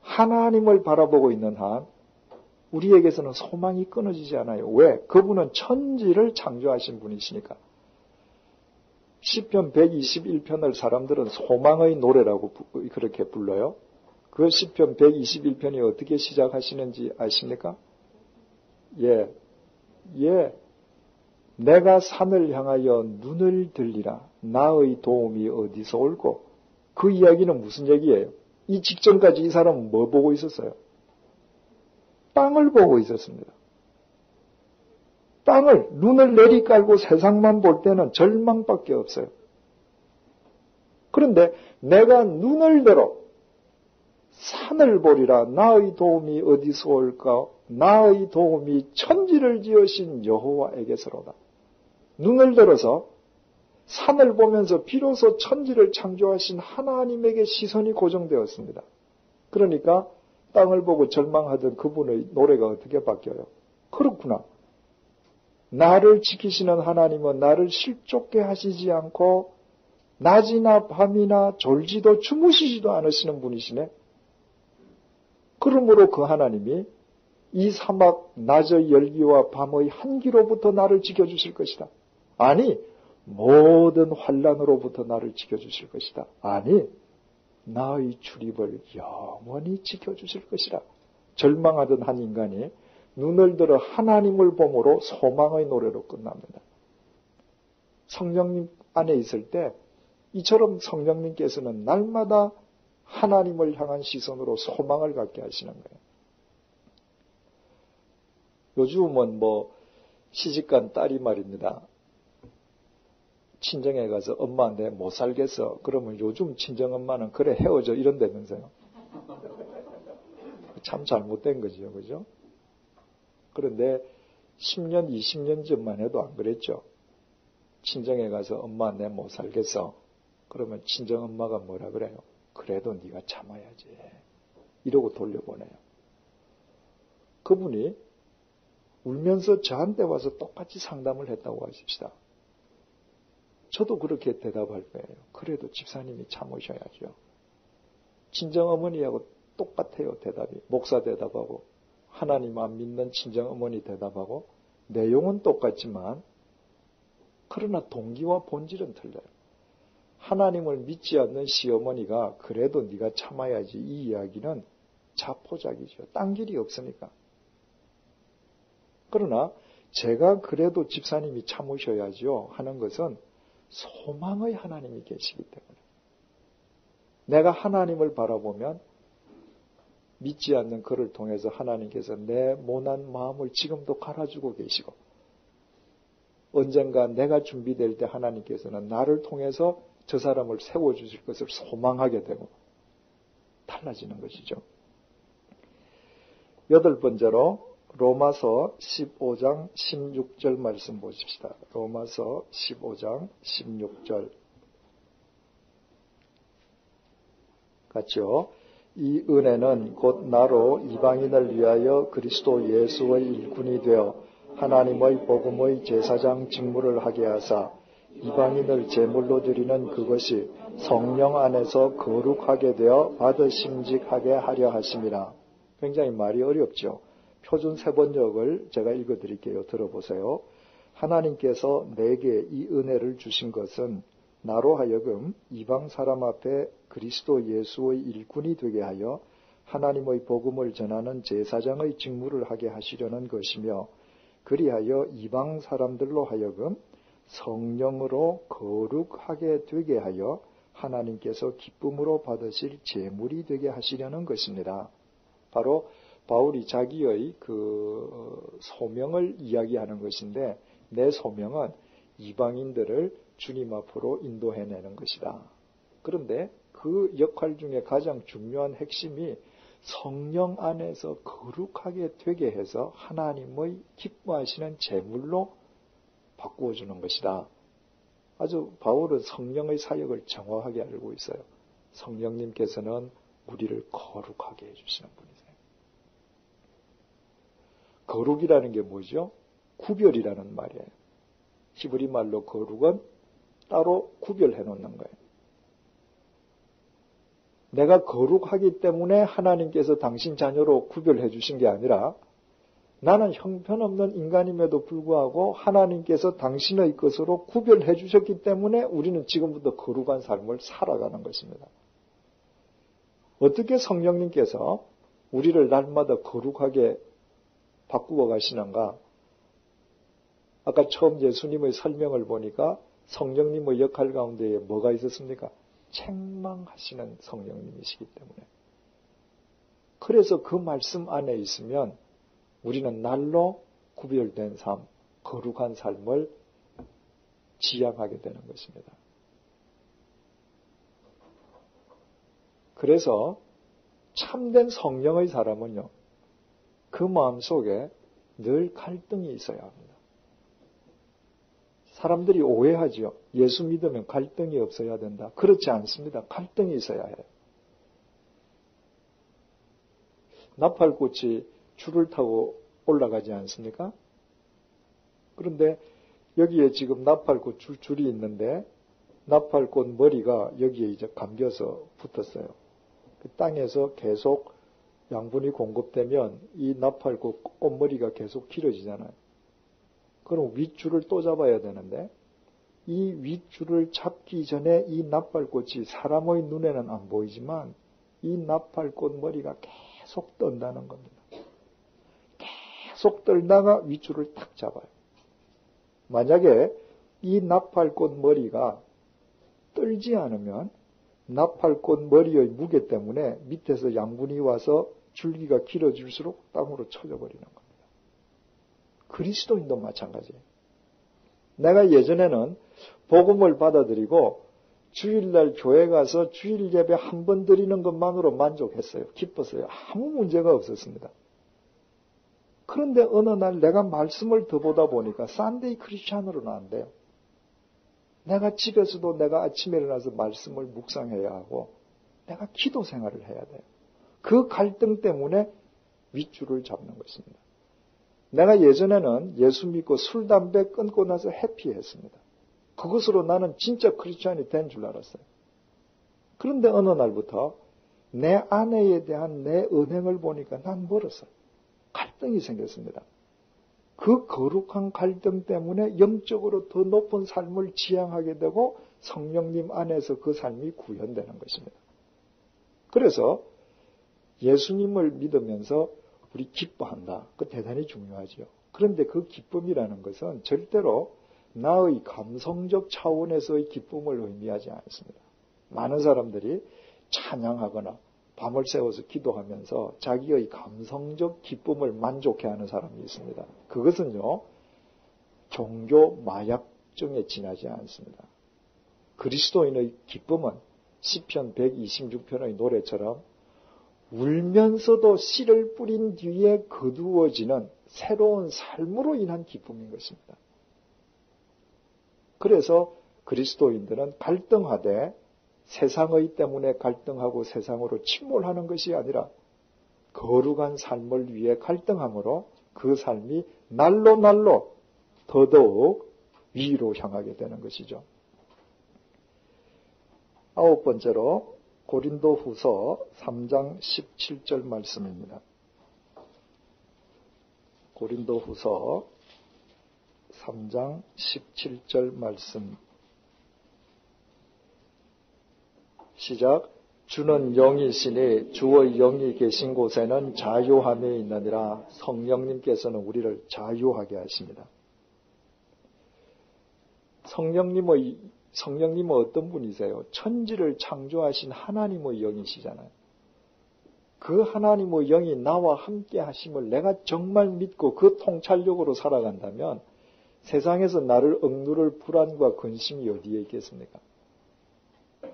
하나님을 바라보고 있는 한 우리에게서는 소망이 끊어지지 않아요. 왜? 그분은 천지를 창조하신 분이시니까. 시편 121편을 사람들은 소망의 노래라고 그렇게 불러요. 그 시편 121편이 어떻게 시작하시는지 아십니까? 예. 내가 산을 향하여 눈을 들리라. 나의 도움이 어디서 올고? 그 이야기는 무슨 얘기예요? 이 직전까지 이 사람은 뭐 보고 있었어요? 땅을 보고 있었습니다. 땅을, 눈을 내리깔고 세상만 볼 때는 절망밖에 없어요. 그런데 내가 눈을 들어 산을 보리라. 나의 도움이 어디서 올까? 나의 도움이 천지를 지으신 여호와에게서로다. 눈을 들어서 산을 보면서 비로소 천지를 창조하신 하나님에게 시선이 고정되었습니다. 그러니까 땅을 보고 절망하던 그분의 노래가 어떻게 바뀌어요? 그렇구나. 나를 지키시는 하나님은 나를 실족게 하시지 않고 낮이나 밤이나 졸지도 주무시지도 않으시는 분이시네. 그러므로 그 하나님이 이 사막 낮의 열기와 밤의 한기로부터 나를 지켜주실 것이다. 아니, 모든 환난으로부터 나를 지켜주실 것이다. 아니, 나의 출입을 영원히 지켜주실 것이다. 절망하던 한 인간이 눈을 들어 하나님을 봄으로 소망의 노래로 끝납니다. 성령님 안에 있을 때 이처럼 성령님께서는 날마다 하나님을 향한 시선으로 소망을 갖게 하시는 거예요. 요즘은 시집간 딸이 말입니다. 친정에 가서 엄마 내 못 살겠어. 그러면 요즘 친정엄마는 그래 헤어져 이런다면서요. 참 잘못된 거죠. 그죠? 그런데 10년, 20년 전만 해도 안 그랬죠. 친정에 가서 엄마 내 못 살겠어. 그러면 친정엄마가 뭐라 그래요? 그래도 네가 참아야지. 이러고 돌려보내요. 그분이 울면서 저한테 와서 똑같이 상담을 했다고 하십시다. 저도 그렇게 대답할 거예요. 그래도 집사님이 참으셔야죠. 친정어머니하고 똑같아요. 대답이. 목사 대답하고 하나님 안 믿는 친정어머니 대답하고 내용은 똑같지만 그러나 동기와 본질은 틀려요. 하나님을 믿지 않는 시어머니가 그래도 네가 참아야지 이 이야기는 자포자기죠. 딴 길이 없으니까. 그러나 제가 그래도 집사님이 참으셔야죠 하는 것은 소망의 하나님이 계시기 때문에 내가 하나님을 바라보면 믿지 않는 그를 통해서 하나님께서 내 모난 마음을 지금도 갈아주고 계시고 언젠가 내가 준비될 때 하나님께서는 나를 통해서 저 사람을 세워주실 것을 소망하게 되고 달라지는 것이죠. 8번째로 로마서 15장 16절 말씀 보십시다. 로마서 15장 16절 같죠. 이 은혜는 곧 나로 이방인을 위하여 그리스도 예수의 일꾼이 되어 하나님의 복음의 제사장 직무를 하게 하사 이방인을 제물로 드리는 그것이 성령 안에서 거룩하게 되어 받으심직하게 하려 하심이라. 굉장히 말이 어렵죠. 표준 세번역을 제가 읽어드릴게요. 들어보세요. 하나님께서 내게 이 은혜를 주신 것은 나로 하여금 이방 사람 앞에 그리스도 예수의 일꾼이 되게 하여 하나님의 복음을 전하는 제사장의 직무를 하게 하시려는 것이며 그리하여 이방 사람들로 하여금 성령으로 거룩하게 되게 하여 하나님께서 기쁨으로 받으실 제물이 되게 하시려는 것입니다. 바로 바울이 자기의 그 소명을 이야기하는 것인데, 내 소명은 이방인들을 주님 앞으로 인도해내는 것이다. 그런데 그 역할 중에 가장 중요한 핵심이 성령 안에서 거룩하게 되게 해서 하나님의 기뻐하시는 제물로 바꾸어 주는 것이다. 아주 바울은 성령의 사역을 정확하게 알고 있어요. 성령님께서는 우리를 거룩하게 해주시는 분이세요. 거룩이라는 게 뭐죠? 구별이라는 말이에요. 히브리 말로 거룩은 따로 구별해 놓는 거예요. 내가 거룩하기 때문에 하나님께서 당신 자녀로 구별해 주신 게 아니라, 나는 형편없는 인간임에도 불구하고 하나님께서 당신의 것으로 구별해 주셨기 때문에 우리는 지금부터 거룩한 삶을 살아가는 것입니다. 어떻게 성령님께서 우리를 날마다 거룩하게 바꾸어 가시는가? 아까 처음 예수님의 설명을 보니까 성령님의 역할 가운데에 뭐가 있었습니까? 책망하시는 성령님이시기 때문에. 그래서 그 말씀 안에 있으면 우리는 날로 구별된 삶, 거룩한 삶을 지향하게 되는 것입니다. 그래서 참된 성령의 사람은요, 그 마음속에 늘 갈등이 있어야 합니다. 사람들이 오해하지요. 예수 믿으면 갈등이 없어야 된다. 그렇지 않습니다. 갈등이 있어야 해요. 나팔꽃이 줄을 타고 올라가지 않습니까? 그런데 여기에 지금 나팔꽃 줄이 있는데 나팔꽃 머리가 여기에 이제 감겨서 붙었어요. 그 땅에서 계속 양분이 공급되면 이 나팔꽃 꽃머리가 계속 길어지잖아요. 그럼 윗줄을 또 잡아야 되는데 이 윗줄을 잡기 전에 이 나팔꽃이 사람의 눈에는 안 보이지만 이 나팔꽃 머리가 계속 떤다는 겁니다. 계속 떨다가 윗줄을 탁 잡아요. 만약에 이 나팔꽃 머리가 떨지 않으면 나팔꽃 머리의 무게 때문에 밑에서 양분이 와서 줄기가 길어질수록 땅으로 쳐져버리는 겁니다. 그리스도인도 마찬가지예요. 내가 예전에는 복음을 받아들이고 주일날 교회 가서 주일 예배 한 번 드리는 것만으로 만족했어요. 기뻤어요. 아무 문제가 없었습니다. 그런데 어느 날 내가 말씀을 더 보다 보니까 산데이 크리스찬으로는 안 돼요. 내가 집에서도 내가 아침에 일어나서 말씀을 묵상해야 하고 내가 기도 생활을 해야 돼요. 그 갈등 때문에 윗줄을 잡는 것입니다. 내가 예전에는 예수 믿고 술, 담배 끊고 나서 해피했습니다. 그것으로 나는 진짜 크리스찬이 된 줄 알았어요. 그런데 어느 날부터 내 아내에 대한 내 은행을 보니까 난 멀었어요. 갈등이 생겼습니다. 그 거룩한 갈등 때문에 영적으로 더 높은 삶을 지향하게 되고 성령님 안에서 그 삶이 구현되는 것입니다. 그래서 예수님을 믿으면서 우리 기뻐한다. 그 대단히 중요하죠. 그런데 그 기쁨이라는 것은 절대로 나의 감성적 차원에서의 기쁨을 의미하지 않습니다. 많은 사람들이 찬양하거나 밤을 새워서 기도하면서 자기의 감성적 기쁨을 만족해하는 사람이 있습니다. 그것은요, 종교 마약증에 지나지 않습니다. 그리스도인의 기쁨은 시편 126편의 노래처럼 울면서도 씨를 뿌린 뒤에 거두어지는 새로운 삶으로 인한 기쁨인 것입니다. 그래서 그리스도인들은 갈등하되 세상의 때문에 갈등하고 세상으로 침몰하는 것이 아니라 거룩한 삶을 위해 갈등함으로 그 삶이 날로 더더욱 위로 향하게 되는 것이죠. 9번째로 고린도후서 3장 17절 말씀입니다. 고린도후서 3장 17절 말씀. 시작. 주는 영이시니 주의 영이 계신 곳에는 자유함이 있느니라. 성령님께서는 우리를 자유하게 하십니다. 성령님은 어떤 분이세요? 천지를 창조하신 하나님의 영이시잖아요. 그 하나님의 영이 나와 함께 하심을 내가 정말 믿고 그 통찰력으로 살아간다면 세상에서 나를 억누를 불안과 근심이 어디에 있겠습니까?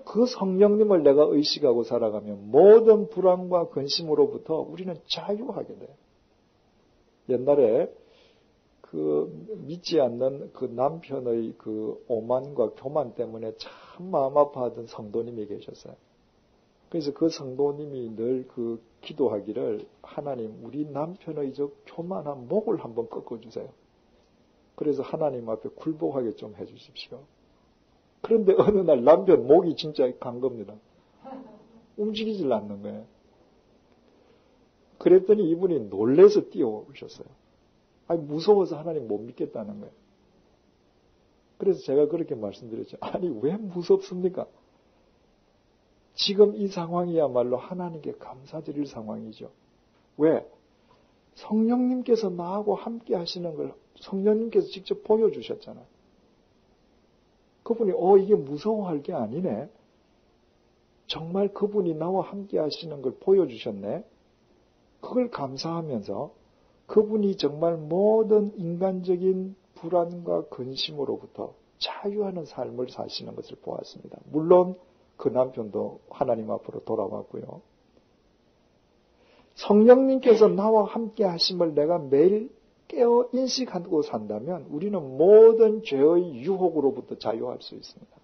그 성령님을 내가 의식하고 살아가면 모든 불안과 근심으로부터 우리는 자유하게 돼요. 옛날에 믿지 않는 그 남편의 그 오만과 교만 때문에 참 마음 아파하던 성도님이 계셨어요. 그래서 그 성도님이 늘 그 기도하기를 하나님 우리 남편의 저 교만한 목을 한번 꺾어주세요. 그래서 하나님 앞에 굴복하게 좀 해주십시오. 그런데 어느 날 남편 목이 진짜 간 겁니다. 움직이질 않는 거예요. 그랬더니 이분이 놀래서 뛰어오셨어요. 아니 무서워서 하나님 못 믿겠다는 거예요. 그래서 제가 그렇게 말씀드렸죠. 아니 왜 무섭습니까? 지금 이 상황이야말로 하나님께 감사드릴 상황이죠. 왜? 성령님께서 나하고 함께 하시는 걸 성령님께서 직접 보여주셨잖아요. 그분이 이게 무서워할 게 아니네. 정말 그분이 나와 함께 하시는 걸 보여주셨네. 그걸 감사하면서 그분이 정말 모든 인간적인 불안과 근심으로부터 자유하는 삶을 사시는 것을 보았습니다. 물론 그 남편도 하나님 앞으로 돌아왔고요. 성령님께서 나와 함께 하심을 내가 매일 깨어 인식하고 산다면 우리는 모든 죄의 유혹으로부터 자유할 수 있습니다.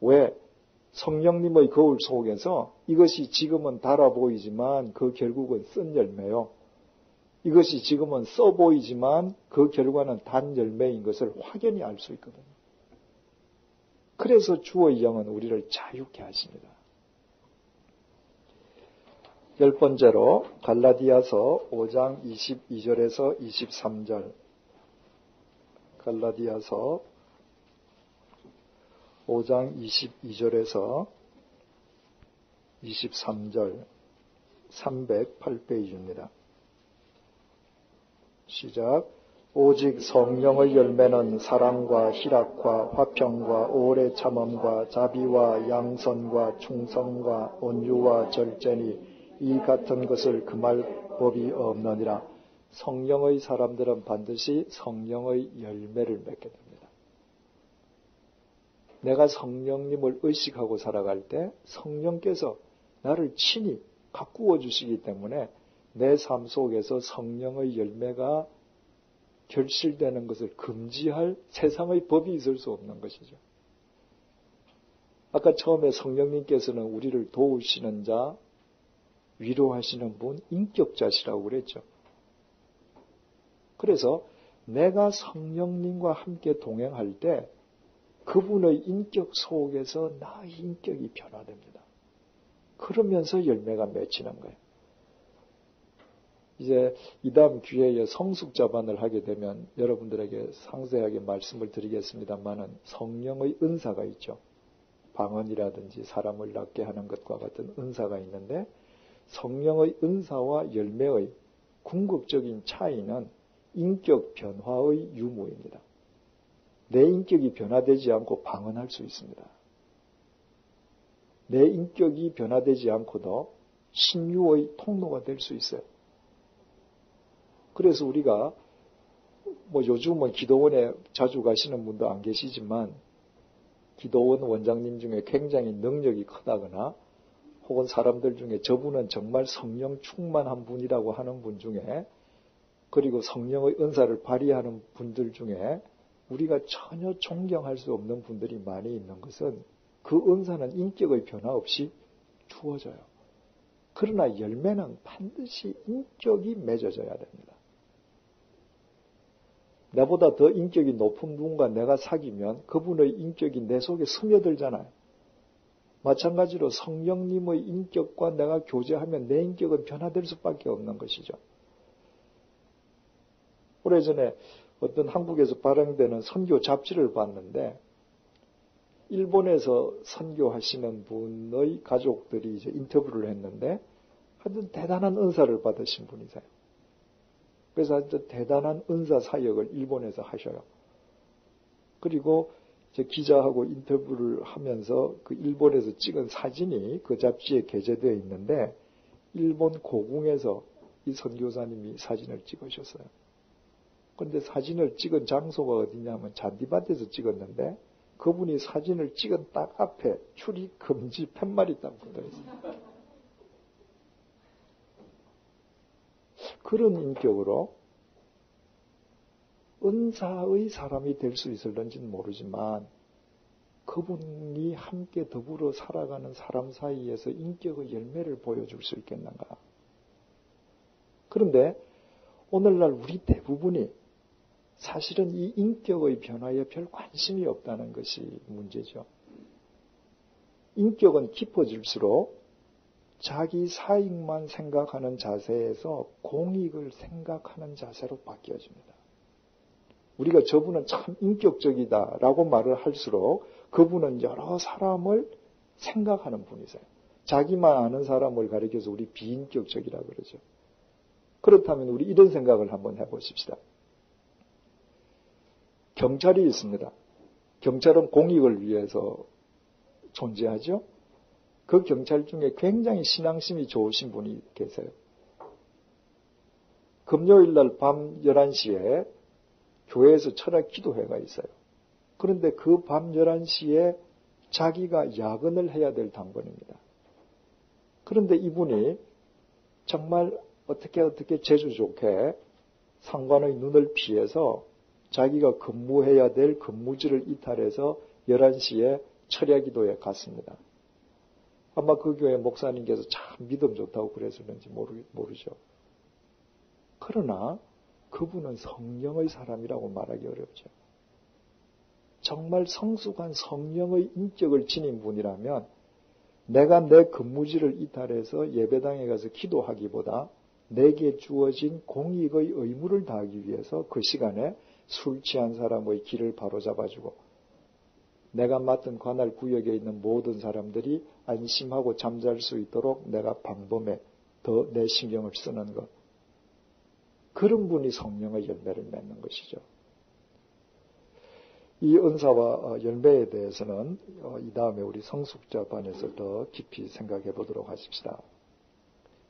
왜? 성령님의 거울 속에서 이것이 지금은 달아 보이지만 그 결국은 쓴 열매요. 이것이 지금은 써 보이지만 그 결과는 단 열매인 것을 확연히 알 수 있거든요. 그래서 주의 영은 우리를 자유케 하십니다. 10번째로 갈라디아서 5장 22절에서 23절. 갈라디아서 5장 22절에서 23절 308페이지입니다. 시작. 오직 성령의 열매는 사랑과 희락과 화평과 오래 참음과 자비와 양선과 충성과 온유와 절제니 이 같은 것을 금할 법이 없느니라. 성령의 사람들은 반드시 성령의 열매를 맺게 됩니다. 내가 성령님을 의식하고 살아갈 때 성령께서 나를 친히 가꾸어 주시기 때문에 내 삶 속에서 성령의 열매가 결실되는 것을 금지할 세상의 법이 있을 수 없는 것이죠. 아까 처음에 성령님께서는 우리를 도우시는 자, 위로하시는 분, 인격자시라고 그랬죠. 그래서 내가 성령님과 함께 동행할 때 그분의 인격 속에서 나의 인격이 변화됩니다. 그러면서 열매가 맺히는 거예요. 이제 이 다음 기회에 성숙자반을 하게 되면 여러분들에게 상세하게 말씀을 드리겠습니다만은 성령의 은사가 있죠. 방언이라든지 사람을 낫게 하는 것과 같은 은사가 있는데 성령의 은사와 열매의 궁극적인 차이는 인격 변화의 유무입니다. 내 인격이 변화되지 않고 방언할 수 있습니다. 내 인격이 변화되지 않고도 신유의 통로가 될 수 있어요. 그래서 우리가 요즘은 기도원에 자주 가시는 분도 안 계시지만 기도원 원장님 중에 굉장히 능력이 크다거나 혹은 사람들 중에 저분은 정말 성령 충만한 분이라고 하는 분 중에 그리고 성령의 은사를 발휘하는 분들 중에 우리가 전혀 존경할 수 없는 분들이 많이 있는 것은 그 은사는 인격의 변화 없이 주어져요. 그러나 열매는 반드시 인격이 맺어져야 됩니다. 나보다 더 인격이 높은 분과 내가 사귀면 그분의 인격이 내 속에 스며들잖아요. 마찬가지로 성령님의 인격과 내가 교제하면 내 인격은 변화될 수밖에 없는 것이죠. 오래전에 어떤 한국에서 발행되는 선교 잡지를 봤는데 일본에서 선교하시는 분의 가족들이 이제 인터뷰를 했는데 하여튼 대단한 은사를 받으신 분이세요. 그래서 아주 대단한 은사 사역을 일본에서 하셔요. 그리고 이제 기자하고 인터뷰를 하면서 그 일본에서 찍은 사진이 그 잡지에 게재되어 있는데 일본 고궁에서 이 선교사님이 사진을 찍으셨어요. 그런데 사진을 찍은 장소가 어디냐면 잔디밭에서 찍었는데 그분이 사진을 찍은 딱 앞에 출입 금지 팻말이 딱 붙어 있어요. 그런 인격으로 은사의 사람이 될 수 있을런지는 모르지만 그분이 함께 더불어 살아가는 사람 사이에서 인격의 열매를 보여줄 수 있겠는가. 그런데 오늘날 우리 대부분이 사실은 이 인격의 변화에 별 관심이 없다는 것이 문제죠. 인격은 깊어질수록 자기 사익만 생각하는 자세에서 공익을 생각하는 자세로 바뀌어집니다. 우리가 저분은 참 인격적이다라고 말을 할수록 그분은 여러 사람을 생각하는 분이세요. 자기만 아는 사람을 가리켜서 우리 비인격적이라 그러죠. 그렇다면 우리 이런 생각을 한번 해보십시다. 경찰이 있습니다. 경찰은 공익을 위해서 존재하죠. 그 경찰 중에 굉장히 신앙심이 좋으신 분이 계세요. 금요일 날 밤 11시에 교회에서 철학 기도회가 있어요. 그런데 그 밤 11시에 자기가 야근을 해야 될 당번입니다. 그런데 이분이 정말 어떻게 재주 좋게 상관의 눈을 피해서 자기가 근무해야 될 근무지를 이탈해서 11시에 철야 기도에 갔습니다. 아마 그 교회 목사님께서 참 믿음 좋다고 그랬을는지 모르죠. 그러나 그분은 성령의 사람이라고 말하기 어렵죠. 정말 성숙한 성령의 인격을 지닌 분이라면 내가 내 근무지를 이탈해서 예배당에 가서 기도하기보다 내게 주어진 공익의 의무를 다하기 위해서 그 시간에 술 취한 사람의 길을 바로잡아주고 내가 맡은 관할 구역에 있는 모든 사람들이 안심하고 잠잘 수 있도록 내가 방범에 더 내 신경을 쓰는 것. 그런 분이 성령의 열매를 맺는 것이죠. 이 은사와 열매에 대해서는 이 다음에 우리 성숙자반에서 더 깊이 생각해 보도록 하십시다.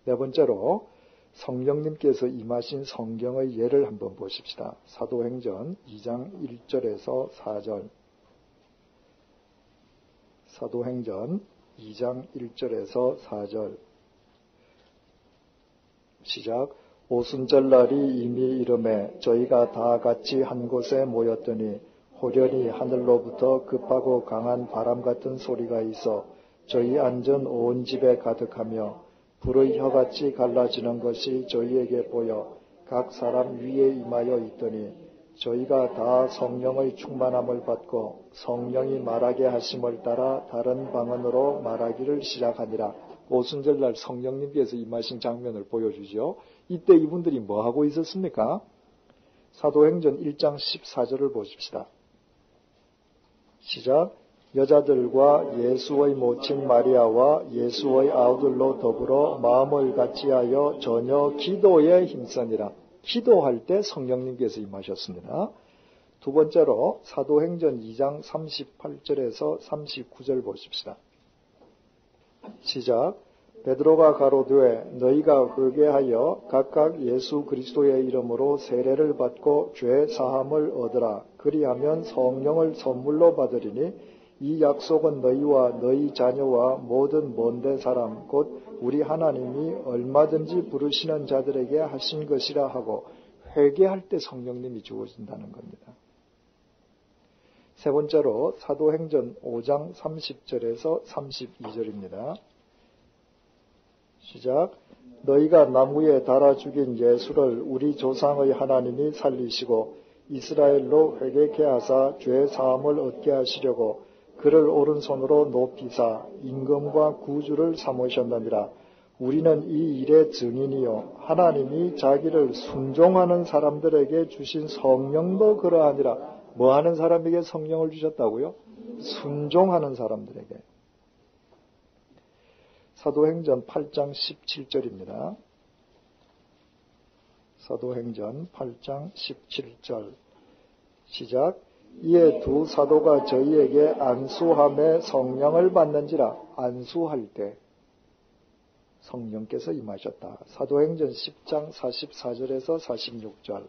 네 번째로 성령님께서 임하신 성경의 예를 한번 보십시다. 사도행전 2장 1절에서 4절. 사도행전 2장 1절에서 4절. 시작. 오순절날이 이미 이름에 저희가 다 같이 한 곳에 모였더니 호련히 하늘로부터 급하고 강한 바람 같은 소리가 있어 저희 앉은 온 집에 가득하며 불의 혀같이 갈라지는 것이 저희에게 보여 각 사람 위에 임하여 있더니 저희가 다 성령의 충만함을 받고 성령이 말하게 하심을 따라 다른 방언으로 말하기를 시작하니라. 오순절날 성령님께서 임하신 장면을 보여주죠. 이때 이분들이 뭐하고 있었습니까? 사도행전 1장 14절을 보십시다. 시작. 여자들과 예수의 모친 마리아와 예수의 아우들로 더불어 마음을 같이하여 전혀 기도에 힘쓰니라. 기도할 때 성령님께서 임하셨습니다. 두 번째로 사도행전 2장 38절에서 39절 보십시다. 시작. 베드로가 가로되 너희가 회개하여 각각 예수 그리스도의 이름으로 세례를 받고 죄 사함을 얻으라. 그리하면 성령을 선물로 받으리니 이 약속은 너희와 너희 자녀와 모든 먼데 사람 곧 우리 하나님이 얼마든지 부르시는 자들에게 하신 것이라 하고 회개할 때 성령님이 주어진다는 겁니다. 세 번째로 사도행전 5장 30절에서 32절입니다. 시작. 너희가 나무에 달아 죽인 예수를 우리 조상의 하나님이 살리시고 이스라엘로 회개케 하사 죄 사함을 얻게 하시려고 그를 오른손으로 높이사 임금과 구주를 삼으셨느니라. 우리는 이 일의 증인이요 하나님이 자기를 순종하는 사람들에게 주신 성령도 그러하니라. 뭐하는 사람에게 성령을 주셨다고요? 순종하는 사람들에게. 사도행전 8장 17절입니다. 사도행전 8장 17절 시작. 이에 두 사도가 저희에게 안수함에 성령을 받는지라. 안수할 때 성령께서 임하셨다. 사도행전 10장 44절에서 46절.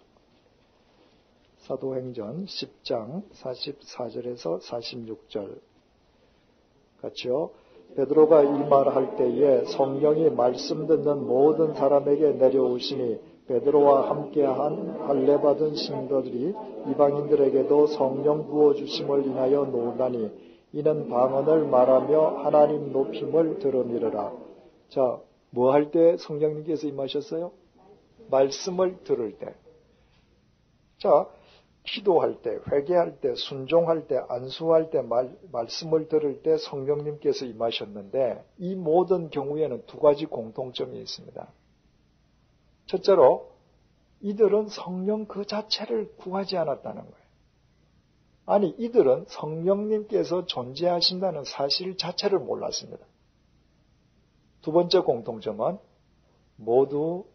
사도행전 10장 44절에서 46절. 같이요. 베드로가 이 말할 때에 성령이 말씀 듣는 모든 사람에게 내려오시니 베드로와 함께한 할례 받은 신도들이 이방인들에게도 성령 부어주심을 인하여 놀라니 이는 방언을 말하며 하나님 높임을 들음이르라. 자, 뭐 할 때 성령님께서 임하셨어요? 말씀을 들을 때. 자, 기도할 때, 회개할 때, 순종할 때, 안수할 때, 말씀을 들을 때 성령님께서 임하셨는데 이 모든 경우에는 두 가지 공통점이 있습니다. 첫째로 이들은 성령 그 자체를 구하지 않았다는 거예요. 아니, 이들은 성령님께서 존재하신다는 사실 자체를 몰랐습니다. 두 번째 공통점은 모두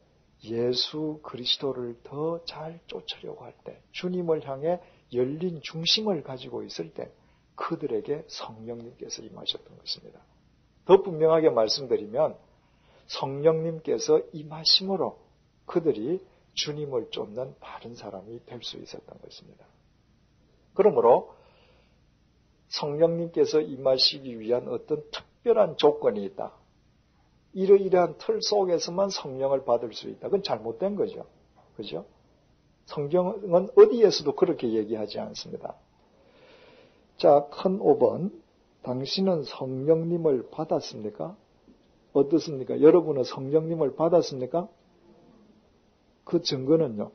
예수 그리스도를 더 잘 쫓으려고 할 때, 주님을 향해 열린 중심을 가지고 있을 때 그들에게 성령님께서 임하셨던 것입니다. 더 분명하게 말씀드리면 성령님께서 임하심으로 그들이 주님을 쫓는 바른 사람이 될 수 있었던 것입니다. 그러므로 성령님께서 임하시기 위한 어떤 특별한 조건이 있다. 이러이러한 틀 속에서만 성령을 받을 수 있다. 그건 잘못된 거죠. 그죠? 성경은 어디에서도 그렇게 얘기하지 않습니다. 자, 큰 5번. 당신은 성령님을 받았습니까? 어떻습니까? 여러분은 성령님을 받았습니까? 그 증거는요?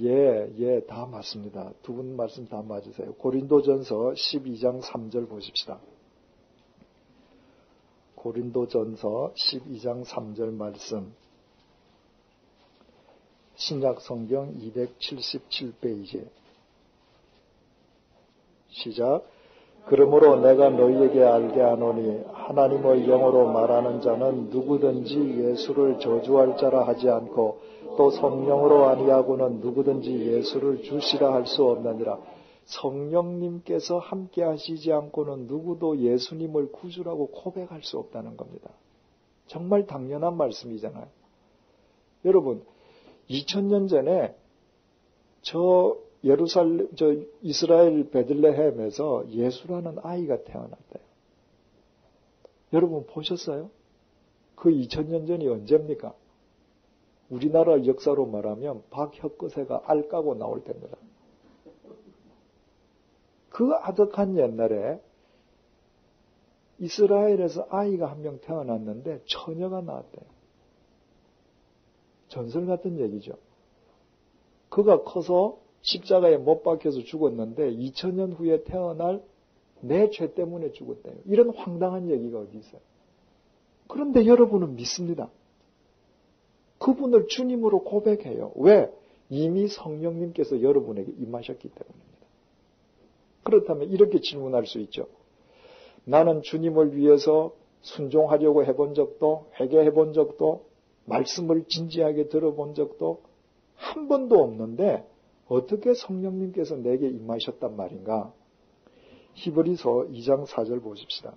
예, 다 맞습니다. 두 분 말씀 다 맞으세요. 고린도전서 12장 3절 보십시다. 고린도전서 12장 3절 말씀. 신약성경 277페이지. 시작. 그러므로 내가 너희에게 알게 하노니 하나님의 영으로 말하는 자는 누구든지 예수를 저주할 자라 하지 않고 또 성령으로 아니하고는 누구든지 예수를 주시라 할 수 없느니라. 성령님께서 함께 하시지 않고는 누구도 예수님을 구주라고 고백할 수 없다는 겁니다. 정말 당연한 말씀이잖아요. 여러분, 2000년 전에 이스라엘 베들레헴에서 예수라는 아이가 태어났대요. 여러분 보셨어요? 그 2000년 전이 언제입니까? 우리나라 역사로 말하면 박혁거세가 알 까고 나올 때입니다. 그 아득한 옛날에 이스라엘에서 아이가 한 명 태어났는데 처녀가 나왔대요. 전설 같은 얘기죠. 그가 커서 십자가에 못 박혀서 죽었는데 2000년 후에 태어날 내 죄 때문에 죽었대요. 이런 황당한 얘기가 어디 있어요? 그런데 여러분은 믿습니다. 그분을 주님으로 고백해요. 왜? 이미 성령님께서 여러분에게 임하셨기 때문입니다. 그렇다면 이렇게 질문할 수 있죠. 나는 주님을 위해서 순종하려고 해본 적도, 회개해본 적도, 말씀을 진지하게 들어본 적도 한 번도 없는데 어떻게 성령님께서 내게 임하셨단 말인가? 히브리서 2장 4절 보십시다.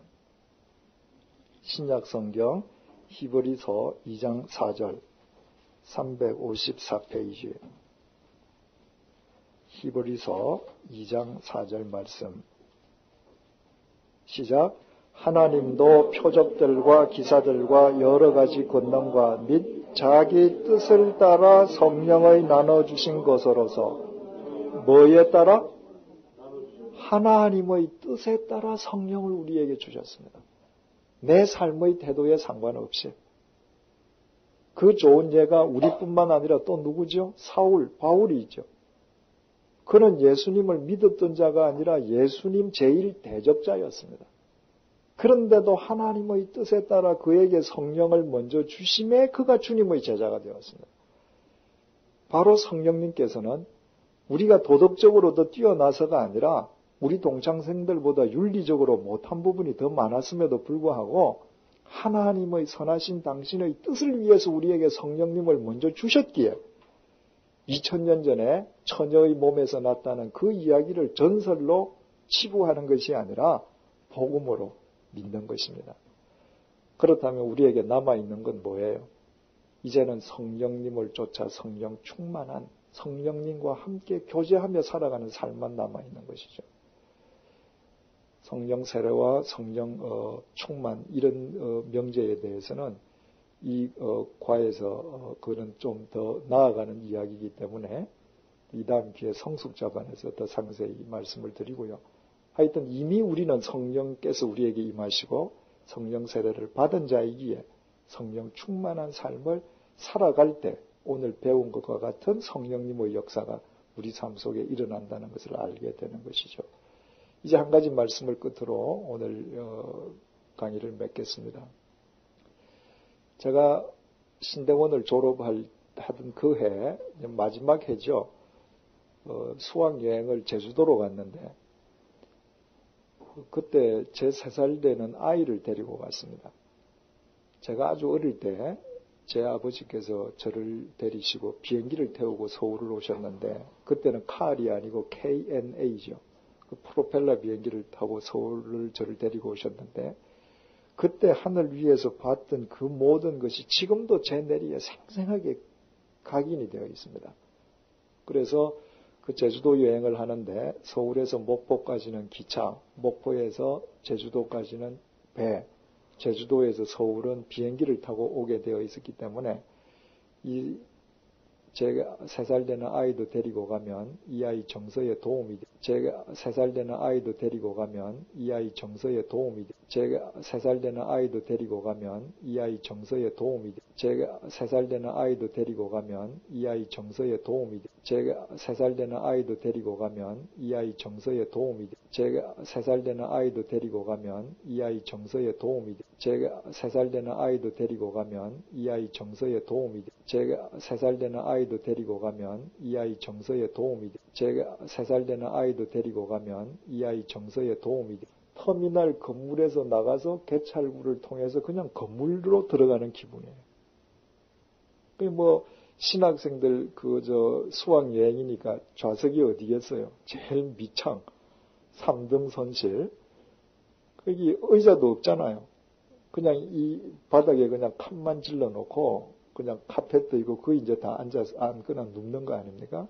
신약성경 히브리서 2장 4절 354페이지. 히브리서 2장 4절 말씀. 시작. 하나님도 표적들과 기사들과 여러 가지 권능과 및 자기 뜻을 따라 성령의 나눠주신 것으로서 뭐에 따라? 하나님의 뜻에 따라 성령을 우리에게 주셨습니다. 내 삶의 태도에 상관없이. 그 좋은 예가 우리뿐만 아니라 또 누구죠? 바울이 있죠. 그는 예수님을 믿었던 자가 아니라 예수님 제일 대적자였습니다. 그런데도 하나님의 뜻에 따라 그에게 성령을 먼저 주심에 그가 주님의 제자가 되었습니다. 바로 성령님께서는 우리가 도덕적으로 더 뛰어나서가 아니라 우리 동창생들보다 윤리적으로 못한 부분이 더 많았음에도 불구하고 하나님의 선하신 당신의 뜻을 위해서 우리에게 성령님을 먼저 주셨기에 2000년 전에 처녀의 몸에서 났다는 그 이야기를 전설로 치부하는 것이 아니라 복음으로 믿는 것입니다. 그렇다면 우리에게 남아있는 건 뭐예요? 이제는 성령님을 쫓아 성령 충만한 성령님과 함께 교제하며 살아가는 삶만 남아있는 것이죠. 성령 세례와 성령 충만 이런 명제에 대해서는 이 과에서 그는 좀 더 나아가는 이야기이기 때문에 이 다음 기회에 성숙자반에서 더 상세히 말씀을 드리고요. 하여튼 이미 우리는 성령께서 우리에게 임하시고 성령 세례를 받은 자이기에 성령 충만한 삶을 살아갈 때 오늘 배운 것과 같은 성령님의 역사가 우리 삶 속에 일어난다는 것을 알게 되는 것이죠. 이제 한 가지 말씀을 끝으로 오늘 강의를 맺겠습니다. 제가 신대원을 졸업하던 그 해, 마지막 해죠. 수학여행을 제주도로 갔는데 그때 제 3살 되는 아이를 데리고 갔습니다. 제가 아주 어릴 때 제 아버지께서 저를 데리시고 비행기를 태우고 서울을 오셨는데 그때는 칼이 아니고 KNA죠. 그 프로펠러 비행기를 타고 서울을 저를 데리고 오셨는데 그때 하늘 위에서 봤던 그 모든 것이 지금도 제 뇌리에 생생하게 각인이 되어 있습니다. 그래서 그 제주도 여행을 하는데 서울에서 목포까지는 기차, 목포에서 제주도까지는 배, 제주도에서 서울은 비행기를 타고 오게 되어 있었기 때문에 제가 3살 되는 아이도 데리고 가면 이 아이 정서에 도움이 제가 3살 되는 아이도 데리고 가면 이 아이 정서에 도움이 제가 3살 되는 아이도 데리고 가면 이 아이 정서에 도움이 제가 3살 되는 아이도 데리고 가면 이 아이 정서에 도움이 제가 3살 되는 아이도 데리고 가면 이 아이 정서에 도움이 제가 3살 되는 아이도 데리고 가면 이 아이 정서에 도움이 제가 3살 되는 아이도 데리고 가면 이 아이 정서에 도움이 제가 3살 되는 아이도 데리고 가면 이 아이 정서에 도움이 제가 3살 되는 아이도 데리고 가면 이 아이 정서에 도움이 터미널 건물에서 나가서 개찰구를 통해서 그냥 건물로 들어가는 기분이에요. 뭐 신학생들 수학 여행이니까 좌석이 어디겠어요? 제일 밑창 3등 선실. 거기 의자도 없잖아요. 그냥 이 바닥에 그냥 칸만 질러 놓고 그냥 카펫도 있고 그 이제 다 앉아서 앉거나 눕는 거 아닙니까?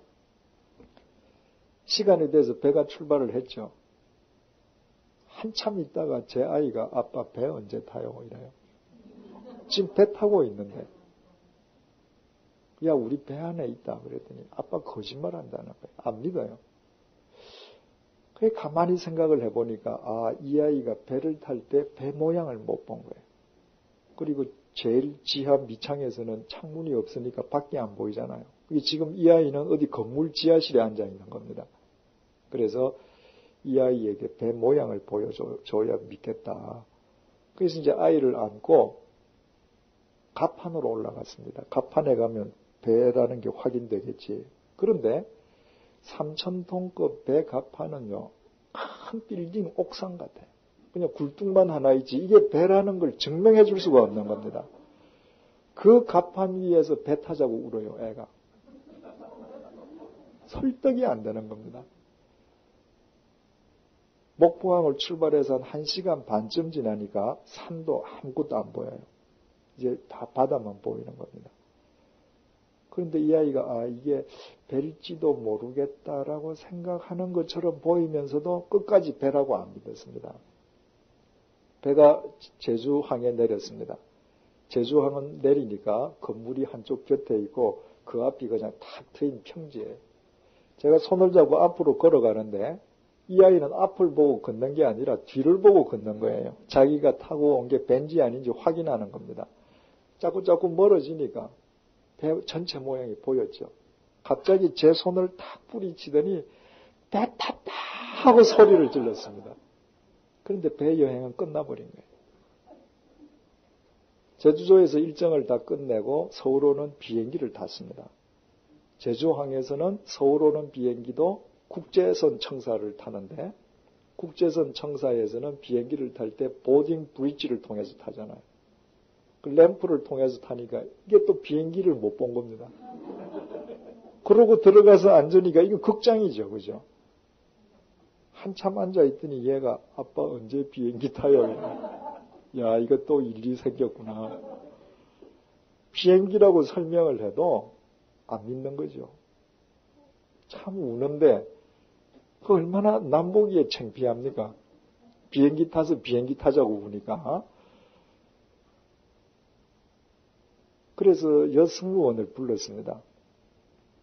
시간이 돼서 배가 출발을 했죠. 한참 있다가 제 아이가 아빠 배 언제 타요? 이래요. 지금 배 타고 있는데. 야, 우리 배 안에 있다. 그랬더니 아빠 거짓말 한다는 거예요. 안 믿어요. 그게 가만히 생각을 해보니까 이 아이가 배를 탈 때 배 모양을 못 본 거예요. 그리고 제일 지하 밑창에서는 창문이 없으니까 밖이 안 보이잖아요. 지금 이 아이는 어디 건물 지하실에 앉아 있는 겁니다. 그래서 이 아이에게 배 모양을 보여줘야 믿겠다. 그래서 이제 아이를 안고 갑판으로 올라갔습니다. 갑판에 가면 배라는 게 확인되겠지. 그런데 3,000톤급 배 갑판은요, 큰 빌딩 옥상 같아요. 그냥 굴뚝만 하나 있지 이게 배라는 걸 증명해 줄 수가 없는 겁니다. 그 갑판 위에서 배 타자고 울어요, 애가. 설득이 안 되는 겁니다. 목포항을 출발해서 한 1시간 반쯤 지나니까 산도 아무것도 안 보여요. 이제 다 바다만 보이는 겁니다. 그런데 이 아이가 이게 배일지도 모르겠다라고 생각하는 것처럼 보이면서도 끝까지 배라고 안 믿었습니다. 배가 제주항에 내렸습니다. 제주항은 내리니까 건물이 한쪽 곁에 있고 그 앞이 그냥 탁 트인 평지예요. 제가 손을 잡고 앞으로 걸어가는데 이 아이는 앞을 보고 걷는 게 아니라 뒤를 보고 걷는 거예요. 자기가 타고 온 게 벤지 아닌지 확인하는 겁니다. 자꾸 멀어지니까 배 전체 모양이 보였죠. 갑자기 제 손을 탁 뿌리치더니 배 탔다 하고 소리를 질렀습니다. 그런데 배 여행은 끝나버린 거예요. 제주도에서 일정을 다 끝내고 서울 오는 비행기를 탔습니다. 제주항에서는 서울 오는 비행기도 국제선 청사를 타는데 국제선 청사에서는 비행기를 탈 때 보딩 브릿지를 통해서 타잖아요. 그 램프를 통해서 타니까 이게 또 비행기를 못 본 겁니다. 그러고 들어가서 앉으니까 이거 극장이죠. 그죠? 한참 앉아있더니 얘가 아빠 언제 비행기 타요? 야, 이거 또 일이 생겼구나. 비행기라고 설명을 해도 안 믿는 거죠. 참 우는데 그 얼마나 남보기에 창피합니까? 비행기 타서 비행기 타자고 우니까. 그래서 여승무원을 불렀습니다.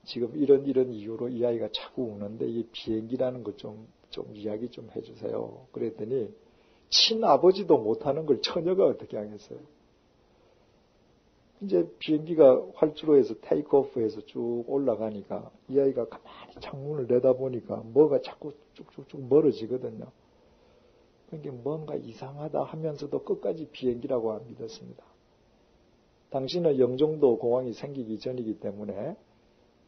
지금 이런 이유로 이 아이가 자꾸 우는데 이 비행기라는 거 좀 이야기 좀 해주세요. 그랬더니 친아버지도 못하는 걸 처녀가 어떻게 하겠어요? 이제 비행기가 활주로에서 테이크오프해서 쭉 올라가니까 이 아이가 가만히 창문을 내다보니까 뭐가 자꾸 쭉쭉쭉 멀어지거든요. 그러니까 뭔가 이상하다 하면서도 끝까지 비행기라고 안 믿었습니다. 당시는 영종도 공항이 생기기 전이기 때문에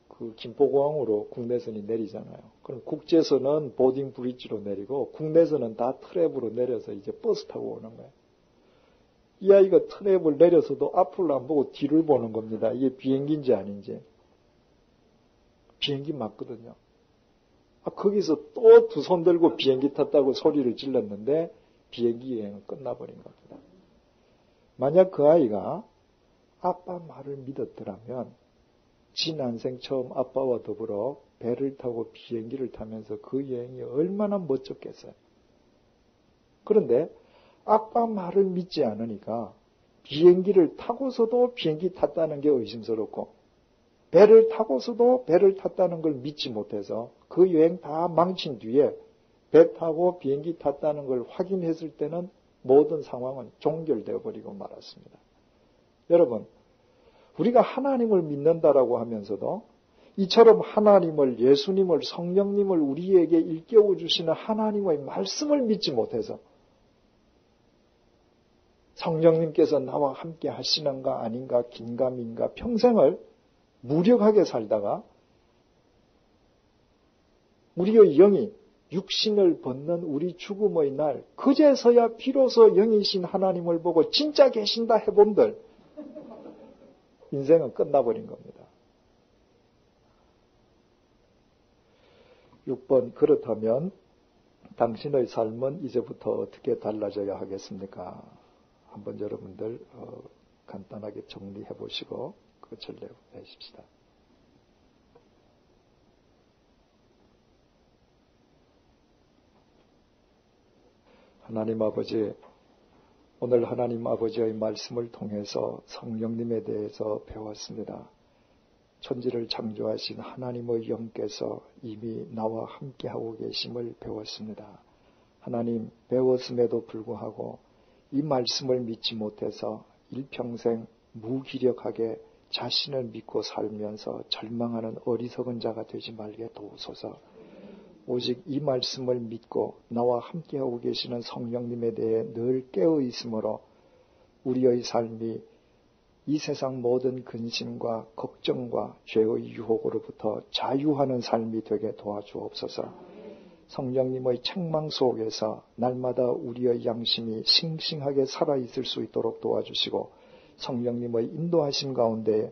그 김포공항으로 국내선이 내리잖아요. 그럼 국제선은 보딩 브릿지로 내리고 국내선은 다 트랩으로 내려서 이제 버스 타고 오는 거예요. 이 아이가 트랩을 내려서도 앞을 안 보고 뒤를 보는 겁니다. 이게 비행기인지 아닌지. 비행기 맞거든요. 거기서 또 두 손 들고 비행기 탔다고 소리를 질렀는데 비행기 여행은 끝나버린 겁니다. 만약 그 아이가 아빠 말을 믿었더라면 지난생 처음 아빠와 더불어 배를 타고 비행기를 타면서 그 여행이 얼마나 멋졌겠어요. 그런데 아빠 말을 믿지 않으니까 비행기를 타고서도 비행기 탔다는 게 의심스럽고 배를 타고서도 배를 탔다는 걸 믿지 못해서 그 여행 다 망친 뒤에 배 타고 비행기 탔다는 걸 확인했을 때는 모든 상황은 종결되어 버리고 말았습니다. 여러분, 우리가 하나님을 믿는다라고 하면서도 이처럼 하나님을, 예수님을, 성령님을 우리에게 일깨워 주시는 하나님의 말씀을 믿지 못해서 성령님께서 나와 함께 하시는가 아닌가 긴가민가 평생을 무력하게 살다가 우리의 영이 육신을 벗는 우리 죽음의 날 그제서야 비로소 영이신 하나님을 보고 진짜 계신다 해본들 인생은 끝나버린 겁니다. 6번 그렇다면 당신의 삶은 이제부터 어떻게 달라져야 하겠습니까? 한번 여러분들 간단하게 정리해 보시고 끝을 내십시다. 하나님 아버지, 오늘 하나님 아버지의 말씀을 통해서 성령님에 대해서 배웠습니다. 천지를 창조하신 하나님의 영께서 이미 나와 함께하고 계심을 배웠습니다. 하나님, 배웠음에도 불구하고 이 말씀을 믿지 못해서 일평생 무기력하게 자신을 믿고 살면서 절망하는 어리석은 자가 되지 말게 도우소서. 오직 이 말씀을 믿고 나와 함께하고 계시는 성령님에 대해 늘 깨어 있으므로 우리의 삶이 이 세상 모든 근심과 걱정과 죄의 유혹으로부터 자유하는 삶이 되게 도와주옵소서. 성령님의 책망 속에서 날마다 우리의 양심이 싱싱하게 살아있을 수 있도록 도와주시고 성령님의 인도하심 가운데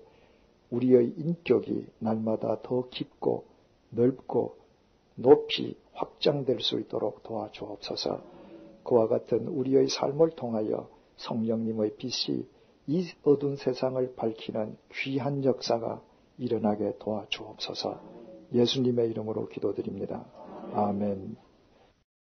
우리의 인격이 날마다 더 깊고 넓고 높이 확장될 수 있도록 도와주옵소서. 그와 같은 우리의 삶을 통하여 성령님의 빛이 이 어두운 세상을 밝히는 귀한 역사가 일어나게 도와주옵소서. 예수님의 이름으로 기도드립니다. 아멘.